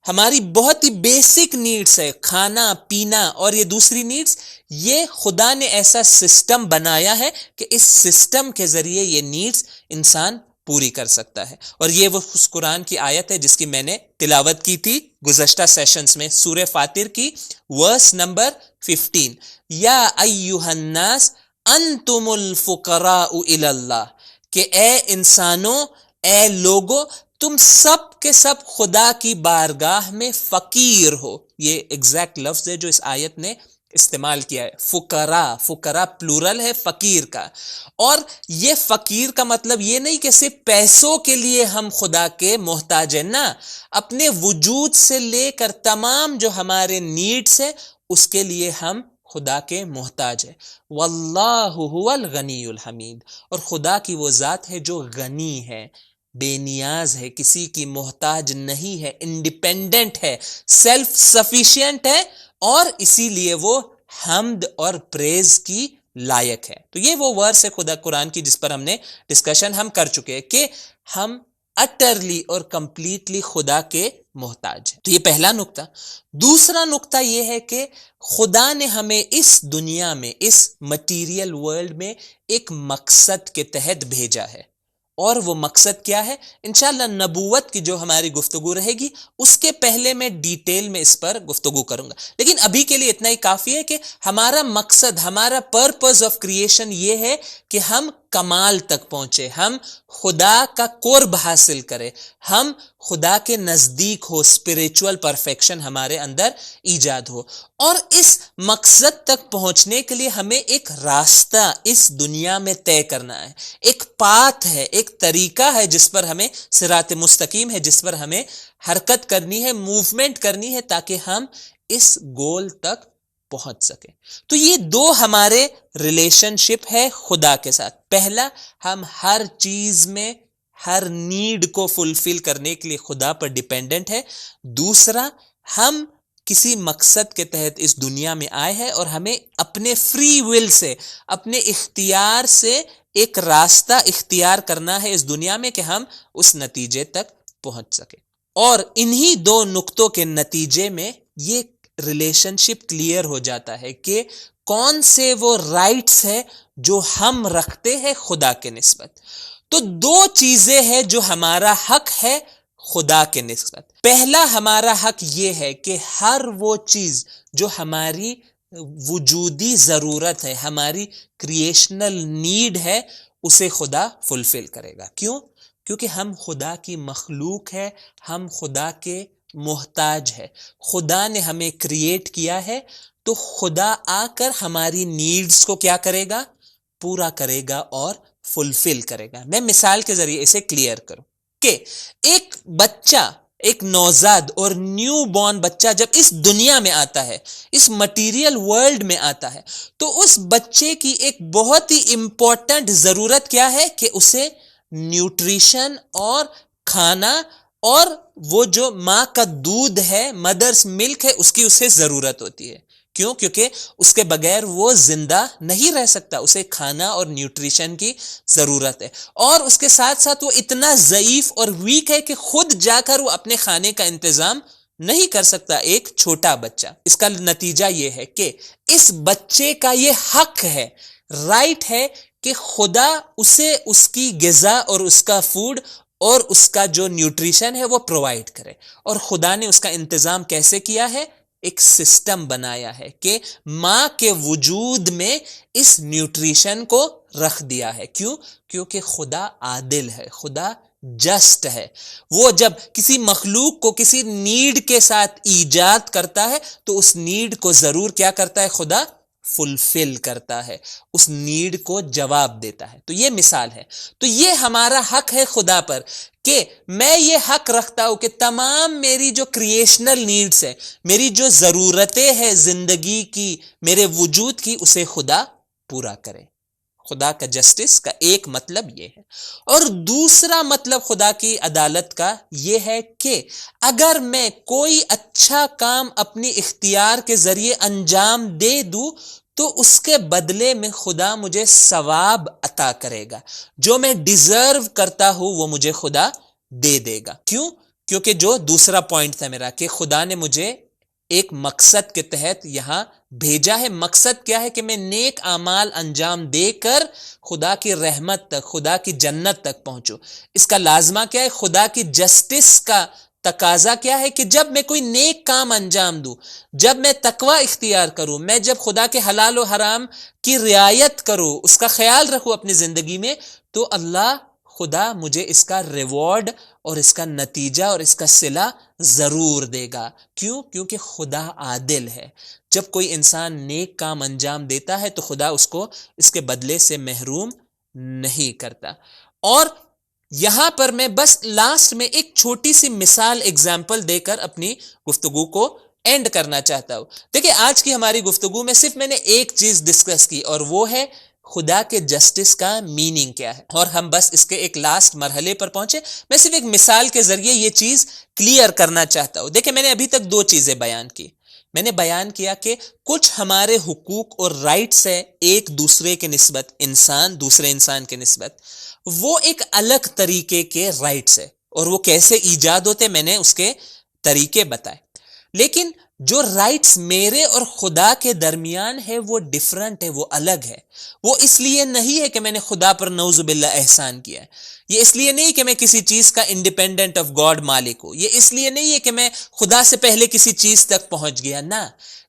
ہماری بہت ہی بیسک نیڈز ہے، کھانا پینا اور یہ دوسری نیڈز، یہ خدا نے ایسا سسٹم بنایا ہے کہ اس سسٹم کے ذریعے یہ نیڈز انسان پوری کر سکتا ہے. اور یہ وہ اس قرآن کی آیت ہے جس کی میں نے تلاوت کی تھی گزشتہ سیشنز میں، سورہ فاطر کی ورس نمبر 15، یا ایھا الناس انتم الفقراء الی اللہ، کہ اے انسانوں، اے لوگوں، تم سب کے سب خدا کی بارگاہ میں فقیر ہو. یہ ایگزیکٹ لفظ ہے جو اس آیت نے استعمال کیا ہے. فقراء پلورل ہے فقیر کا. اور یہ فقیر کا مطلب یہ نہیں کہ صرف پیسوں کے لیے ہم خدا کے محتاج ہیں، نہ، اپنے وجود سے لے کر تمام جو ہمارے نیڈس ہیں اس کے لیے ہم خدا کے محتاج ہے. واللہ هو الغنی الحمید، اور خدا کی وہ ذات ہے جو غنی ہے، بے نیاز ہے، کسی کی محتاج نہیں ہے، انڈیپینڈنٹ ہے، سیلف سفیشینٹ ہے، اور اسی لیے وہ حمد اور پریز کی لائق ہے. تو یہ وہ ورس ہے خدا قرآن کی جس پر ہم نے ڈسکشن ہم کر چکے ہیں کہ ہم اٹرلی اور کمپلیٹلی خدا کے محتاج ہیں. تو یہ پہلا نقطہ. دوسرا نقطہ یہ ہے کہ خدا نے ہمیں اس دنیا میں، اس مٹیریل ورلڈ میں ایک مقصد کے تحت بھیجا ہے، اور وہ مقصد کیا ہے؟ انشاءاللہ نبوت کی جو ہماری گفتگو رہے گی اس کے پہلے میں ڈیٹیل میں اس پر گفتگو کروں گا، لیکن ابھی کے لیے اتنا ہی کافی ہے کہ ہمارا مقصد، ہمارا پرپز آف کریشن یہ ہے کہ ہم کمال تک پہنچے، ہم خدا کا قرب حاصل کرے، ہم خدا کے نزدیک ہو، اسپریچول پرفیکشن ہمارے اندر ایجاد ہو. اور اس مقصد تک پہنچنے کے لیے ہمیں ایک راستہ اس دنیا میں طے کرنا ہے، ایک پاتھ ہے، ایک طریقہ ہے جس پر ہمیں، صراط مستقیم ہے جس پر ہمیں حرکت کرنی ہے، موومنٹ کرنی ہے، تاکہ ہم اس گول تک پہنچ سکیں. تو یہ دو ہمارے ریلیشن شپ ہے خدا کے ساتھ. پہلا، ہم ہر چیز میں ہر نیڈ کو فلفل کرنے کے لیے خدا پر ڈیپینڈنٹ ہے. دوسرا، ہم کسی مقصد کے تحت اس دنیا میں آئے ہیں، اور ہمیں اپنے فری ول سے، اپنے اختیار سے ایک راستہ اختیار کرنا ہے اس دنیا میں کہ ہم اس نتیجے تک پہنچ سکیں. اور انہی دو نقطوں کے نتیجے میں یہ ریلیشن شپ کلیئر ہو جاتا ہے کہ کون سے وہ رائٹس ہے جو ہم رکھتے ہیں خدا کے نسبت. تو دو چیزیں ہیں جو ہمارا حق ہے خدا کے نسبت. پہلا ہمارا حق یہ ہے کہ ہر وہ چیز جو ہماری وجودی ضرورت ہے، ہماری کریشنل نیڈ ہے، اسے خدا فلفل کرے گا. کیوں؟ کیونکہ ہم خدا کی مخلوق ہے، ہم خدا کے محتاج ہے. خدا نے ہمیں کریٹ کیا ہے، تو خدا آ کر ہماری نیڈز کو کیا کرے گا؟ پورا کرے گا اور فلفل کرے گا. میں مثال کے ذریعے اسے کلیئر کروں کہ ایک بچہ، ایک نوزاد اور نیو بورن بچہ جب اس دنیا میں آتا ہے، اس مٹیریل ورلڈ میں آتا ہے، تو اس بچے کی ایک بہت ہی امپورٹنٹ ضرورت کیا ہے کہ اسے نیوٹریشن اور کھانا، اور وہ جو ماں کا دودھ ہے، مدرس ملک ہے، اس کی اسے ضرورت ہوتی ہے. کیوں؟ کیونکہ اس کے بغیر وہ زندہ نہیں رہ سکتا، اسے کھانا اور نیوٹریشن کی ضرورت ہے. اور اس کے ساتھ ساتھ وہ اتنا ضعیف اور ویک ہے کہ خود جا کر وہ اپنے کھانے کا انتظام نہیں کر سکتا ایک چھوٹا بچہ. اس کا نتیجہ یہ ہے کہ اس بچے کا یہ حق ہے، رائٹ ہے کہ خدا اسے اس کی غذا اور اس کا فوڈ اور اس کا جو نیوٹریشن ہے وہ پرووائڈ کرے. اور خدا نے اس کا انتظام کیسے کیا ہے؟ ایک سسٹم بنایا ہے کہ ماں کے وجود میں اس نیوٹریشن کو رکھ دیا ہے. کیوں؟ کیونکہ خدا عادل ہے، خدا جسٹ ہے. وہ جب کسی مخلوق کو کسی نیڈ کے ساتھ ایجاد کرتا ہے تو اس نیڈ کو ضرور کیا کرتا ہے؟ خدا فلفل کرتا ہے، اس نیڈ کو جواب دیتا ہے. تو یہ مثال ہے. تو یہ ہمارا حق ہے خدا پر کہ میں یہ حق رکھتا ہوں کہ تمام میری جو کریشنل نیڈز ہے، میری جو ضرورتیں ہیں زندگی کی، میرے وجود کی، اسے خدا پورا کرے. خدا کا جسٹس کا ایک مطلب یہ ہے. اور دوسرا مطلب خدا کی عدالت کا یہ ہے کہ اگر میں کوئی اچھا کام اپنی اختیار کے ذریعے انجام دے دوں تو اس کے بدلے میں خدا مجھے ثواب عطا کرے گا. جو میں ڈیزرو کرتا ہوں وہ مجھے خدا دے دے گا. کیوں؟ کیونکہ جو دوسرا پوائنٹ تھا میرا کہ خدا نے مجھے ایک مقصد کے تحت یہاں بھیجا ہے. مقصد کیا ہے؟ کہ میں نیک اعمال انجام دے کر خدا کی رحمت تک، خدا کی جنت تک پہنچوں. اس کا لازمہ کیا ہے؟ خدا کی جسٹس کا تقاضا کیا ہے کہ جب میں کوئی نیک کام انجام دوں، جب میں تقوی اختیار کروں، میں جب خدا کے حلال و حرام کی رعایت کروں، اس کا خیال رکھوں اپنی زندگی میں، تو اللہ خدا مجھے اس کا ریوارڈ اور اس کا نتیجہ اور اس کا صلہ ضرور دے گا. کیوں؟ کیونکہ خدا عادل ہے. جب کوئی انسان نیک کام انجام دیتا ہے تو خدا اس کو اس کے بدلے سے محروم نہیں کرتا. اور یہاں پر میں بس لاسٹ میں ایک چھوٹی سی مثال ایگزامپل دے کر اپنی گفتگو کو اینڈ کرنا چاہتا ہوں. دیکھیں آج کی ہماری گفتگو میں صرف میں نے ایک چیز ڈسکس کی اور وہ ہے خدا کے جسٹس کا میننگ کیا ہے, اور ہم بس اس کے ایک لاسٹ مرحلے پر پہنچے. میں صرف ایک مثال کے ذریعے یہ چیز کلیئر کرنا چاہتا ہوں. دیکھیں میں نے ابھی تک دو چیزیں بیان کی. میں نے بیان کیا کہ کچھ ہمارے حقوق اور رائٹس ہیں ایک دوسرے کے نسبت, انسان دوسرے انسان کے نسبت, وہ ایک الگ طریقے کے رائٹس ہے, اور وہ کیسے ایجاد ہوتے میں نے اس کے طریقے بتائے. لیکن جو رائٹس میرے اور خدا کے درمیان ہے وہ ڈیفرنٹ ہے, وہ الگ ہے. وہ اس لیے نہیں ہے کہ میں نے خدا پر نعوذ باللہ احسان کیا ہے, یہ اس لیے نہیں کہ میں کسی چیز کا انڈیپینڈنٹ آف گاڈ مالک ہوں, یہ اس لیے نہیں ہے کہ میں خدا سے پہلے کسی چیز تک پہنچ گیا, نہ,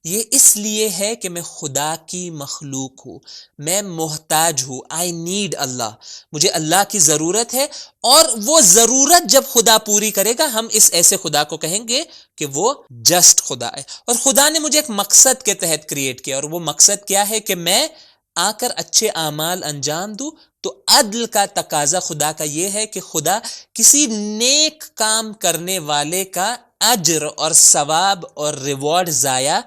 یہ اس لیے ہے کہ میں خدا کی مخلوق ہوں, میں محتاج ہوں. آئی نیڈ اللہ, مجھے اللہ کی ضرورت ہے, اور وہ ضرورت جب خدا پوری کرے گا ہم اس ایسے خدا کو کہیں گے کہ وہ جسٹ خدا ہے. اور خدا نے مجھے ایک مقصد کے تحت کریٹ کیا, اور وہ مقصد کیا ہے کہ میں آ کر اچھے اعمال انجام دوں. تو عدل کا تقاضا خدا کا یہ ہے کہ خدا کسی نیک کام کرنے والے کا اجر اور ثواب اور ریوارڈ ضائع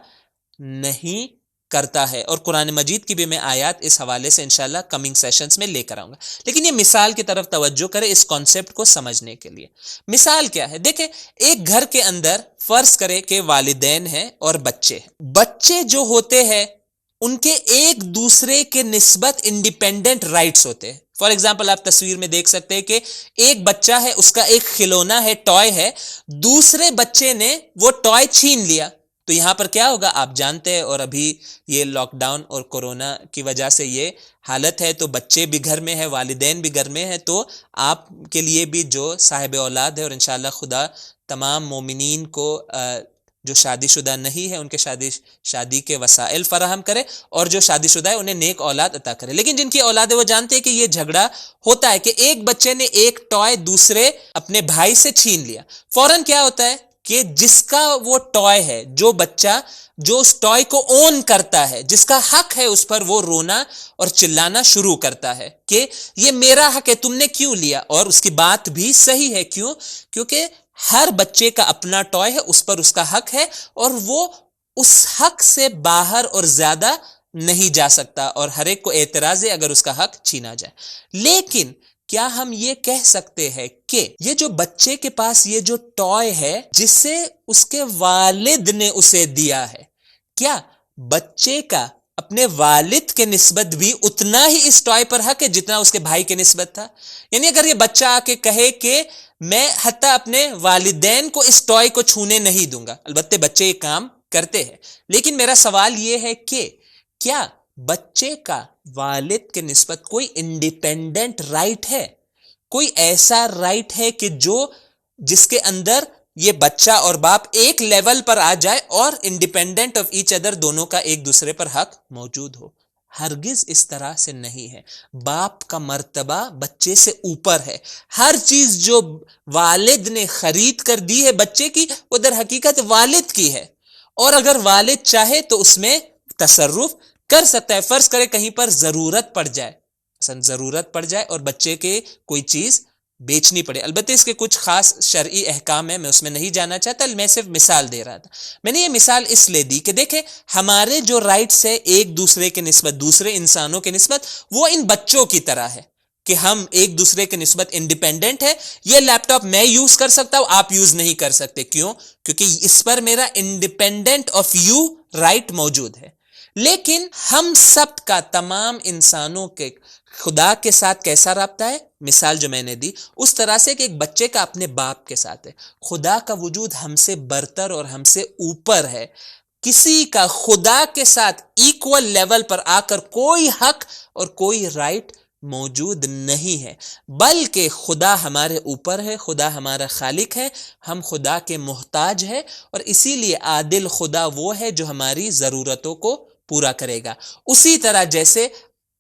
نہیں کرتا ہے. اور قرآن مجید کی بھی میں آیات اس حوالے سے انشاءاللہ کمنگ سیشنز میں لے کر آؤں گا. لیکن یہ مثال کی طرف توجہ کرے اس کانسیپٹ کو سمجھنے کے لیے. مثال کیا ہے؟ دیکھیں ایک گھر کے اندر فرض کرے کہ والدین ہیں اور بچے ہیں. بچے جو ہوتے ہیں ان کے ایک دوسرے کے نسبت انڈیپینڈنٹ رائٹس ہوتے ہیں. فار ایگزامپل آپ تصویر میں دیکھ سکتے ہیں کہ ایک بچہ ہے, اس کا ایک کھلونا ہے, ٹوائے ہے, دوسرے بچے نے وہ ٹوائے چھین لیا. تو یہاں پر کیا ہوگا آپ جانتے ہیں, اور ابھی یہ لاک ڈاؤن اور کورونا کی وجہ سے یہ حالت ہے, تو بچے بھی گھر میں ہیں, والدین بھی گھر میں ہیں, تو آپ کے لیے بھی جو صاحب اولاد ہے, اور انشاءاللہ خدا تمام مومنین کو جو شادی شدہ نہیں ہے ان کے شادی کے وسائل فراہم کرے, اور جو شادی شدہ ہے انہیں نیک اولاد عطا کرے. لیکن جن کی اولاد ہے وہ جانتے ہیں کہ یہ جھگڑا ہوتا ہے کہ ایک بچے نے ایک ٹوائے دوسرے اپنے بھائی سے چھین لیا. فوراً کیا ہوتا ہے کہ جس کا وہ ٹوائے ہے, جو بچہ جو اس ٹوائے کو اون کرتا ہے, جس کا حق ہے اس پر, وہ رونا اور چلانا شروع کرتا ہے کہ یہ میرا حق ہے, تم نے کیوں لیا. اور اس کی بات بھی صحیح ہے. کیوں؟ کیونکہ ہر بچے کا اپنا ٹوائے ہے, اس پر اس کا حق ہے, اور وہ اس حق سے باہر اور زیادہ نہیں جا سکتا, اور ہر ایک کو اعتراض ہے اگر اس کا حق چھینا جائے. لیکن کیا ہم یہ کہہ سکتے ہیں کہ یہ جو بچے کے پاس یہ جو ٹوائے ہے جسے اس کے والد نے اسے دیا ہے, کیا بچے کا اپنے والد کے نسبت بھی اتنا ہی اس ٹوائے پر حق ہے جتنا اس کے بھائی کے نسبت تھا؟ یعنی اگر یہ بچہ آ کے کہے کہ میں حتی اپنے والدین کو اس ٹوائے کو چھونے نہیں دوں گا, البتہ بچے یہ کام کرتے ہیں, لیکن میرا سوال یہ ہے کہ کیا بچے کا والد کے نسبت کوئی انڈیپینڈنٹ رائٹ ہے, کوئی ایسا رائٹ ہے کہ جس کے اندر یہ بچہ اور باپ ایک لیول پر آ جائے اور انڈیپینڈنٹ آف ایچ ادر, دونوں کا ایک دوسرے پر حق موجود ہو؟ ہرگز اس طرح سے نہیں ہے. باپ کا مرتبہ بچے سے اوپر ہے. ہر چیز جو والد نے خرید کر دی ہے بچے کی, وہ در حقیقت والد کی ہے, اور اگر والد چاہے تو اس میں تصرف کر سکتا ہے. فرض کرے کہیں پر ضرورت پڑ جائے اور بچے کے کوئی چیز بیچنی پڑے, البتہ اس کے کچھ خاص شرعی احکام ہیں, میں اس میں نہیں جانا چاہتا, میں صرف مثال دے رہا تھا. میں نے یہ مثال اس لیے دی کہ دیکھیں ہمارے جو رائٹس ہیں ایک دوسرے کے نسبت, دوسرے انسانوں کے نسبت, وہ ان بچوں کی طرح ہے کہ ہم ایک دوسرے کے نسبت انڈیپینڈنٹ ہے. یہ لیپ ٹاپ میں یوز کر سکتا ہوں, آپ یوز نہیں کر سکتے. کیوں؟ کیونکہ اس پر میرا انڈیپینڈنٹ آف یو رائٹ موجود ہے. لیکن ہم سب کا, تمام انسانوں کے خدا کے ساتھ کیسا رابطہ ہے؟ مثال جو میں نے دی اس طرح سے کہ ایک بچے کا اپنے باپ کے ساتھ ہے. خدا کا وجود ہم سے برتر اور ہم سے اوپر ہے. کسی کا خدا کے ساتھ ایکول لیول پر آ کر کوئی حق اور کوئی رائٹ موجود نہیں ہے, بلکہ خدا ہمارے اوپر ہے, خدا ہمارا خالق ہے, ہم خدا کے محتاج ہے, اور اسی لیے عادل خدا وہ ہے جو ہماری ضرورتوں کو پورا کرے گا. اسی طرح جیسے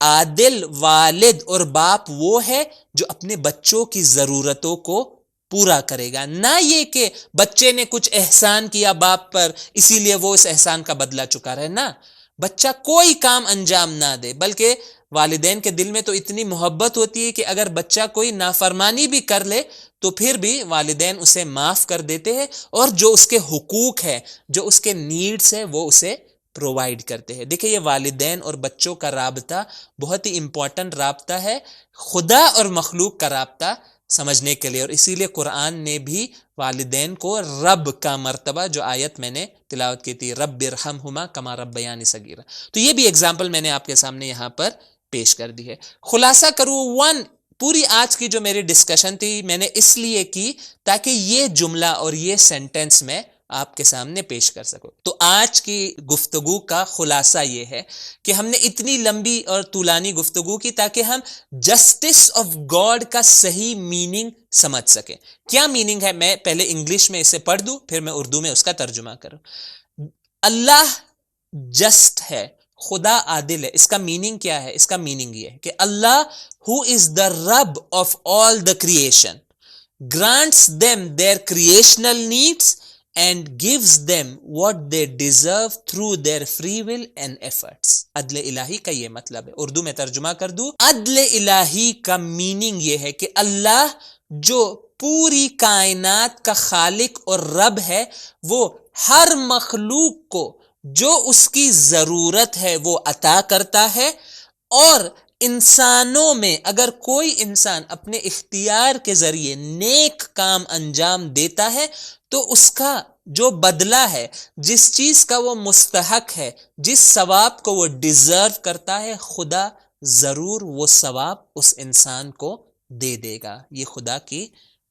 عادل والد اور باپ وہ ہے جو اپنے بچوں کی ضرورتوں کو پورا کرے گا. نہ یہ کہ بچے نے کچھ احسان کیا باپ پر اسی لیے وہ اس احسان کا بدلہ چکا رہے. نہ, بچہ کوئی کام انجام نہ دے, بلکہ والدین کے دل میں تو اتنی محبت ہوتی ہے کہ اگر بچہ کوئی نافرمانی بھی کر لے تو پھر بھی والدین اسے معاف کر دیتے ہیں، اور جو اس کے حقوق ہے، جو اس کے نیڈز ہے، وہ اسے پرووائڈ کرتے ہیں۔ دیکھیں، یہ والدین اور بچوں کا رابطہ بہت ہی امپورٹنٹ رابطہ ہے، خدا اور مخلوق کا رابطہ سمجھنے کے لیے، اور اسی لیے قرآن نے بھی والدین کو رب کا مرتبہ، جو آیت میں نے تلاوت کی تھی، رب ارحمہما کما ربیانی صغیرا، تو یہ بھی ایگزامپل میں نے آپ کے سامنے یہاں پر پیش کر دی ہے۔ خلاصہ کروں، پوری آج کی جو میری ڈسکشن تھی میں نے اس لیے کی تاکہ یہ جملہ اور یہ سینٹنس میں آپ کے سامنے پیش کر سکوں۔ تو آج کی گفتگو کا خلاصہ یہ ہے کہ ہم نے اتنی لمبی اور طولانی گفتگو کی تاکہ ہم جسٹس آف گاڈ کا صحیح میننگ سمجھ سکیں۔ کیا میننگ ہے؟ میں پہلے انگلش میں اسے پڑھ دوں، پھر میں اردو میں اس کا ترجمہ کروں۔ اللہ جسٹ ہے، خدا عادل ہے۔ اس کا میننگ کیا ہے؟ اس کا میننگ یہ ہے کہ اللہ who is the رب of all the creation grants them their creational needs and gives them what they deserve through their free will and efforts۔ عدل الہی کا یہ مطلب ہے۔ اردو میں ترجمہ کر دوں، عدل الہی کا میننگ یہ ہے کہ اللہ جو پوری کائنات کا خالق اور رب ہے، وہ ہر مخلوق کو جو اس کی ضرورت ہے وہ عطا کرتا ہے، اور انسانوں میں اگر کوئی انسان اپنے اختیار کے ذریعے نیک کام انجام دیتا ہے تو اس کا جو بدلہ ہے، جس چیز کا وہ مستحق ہے، جس ثواب کو وہ ڈیزرو کرتا ہے، خدا ضرور وہ ثواب اس انسان کو دے دے گا۔ یہ خدا کی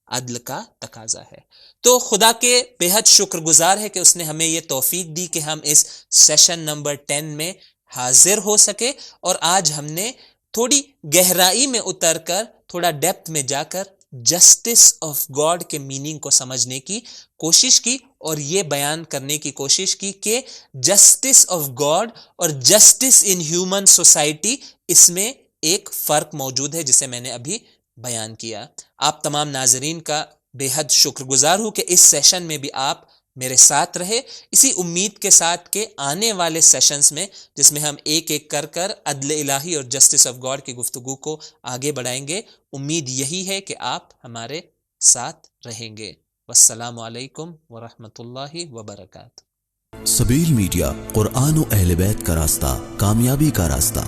عدل کا تقاضا ہے۔ تو خدا کے بے حد شکر گزار ہے کہ اس نے ہمیں یہ توفیق دی کہ ہم اس سیشن نمبر 10 میں حاضر ہو سکے، اور آج ہم نے تھوڑی گہرائی میں اتر کر، تھوڑا ڈیپتھ میں جا کر جسٹس آف گاڈ کے میننگ کو سمجھنے کی کوشش کی، اور یہ بیان کرنے کی کوشش کی کہ جسٹس آف گاڈ اور جسٹس ان ہیومن سوسائٹی، اس میں ایک فرق موجود ہے جسے میں نے ابھی بیان کیا۔ آپ تمام ناظرین کا بے حد شکر گزار ہوں کہ اس سیشن میں بھی آپ میرے ساتھ رہے، اسی امید کے ساتھ کہ آنے والے سیشنز میں، جس میں ہم ایک ایک کر عدل الہی اور جسٹس آف گاڈ کی گفتگو کو آگے بڑھائیں گے، امید یہی ہے کہ آپ ہمارے ساتھ رہیں گے۔ والسلام علیکم ورحمۃ اللہ وبرکاتہ۔ سبیل میڈیا، قرآن و اہل بیت کا راستہ، کامیابی کا راستہ۔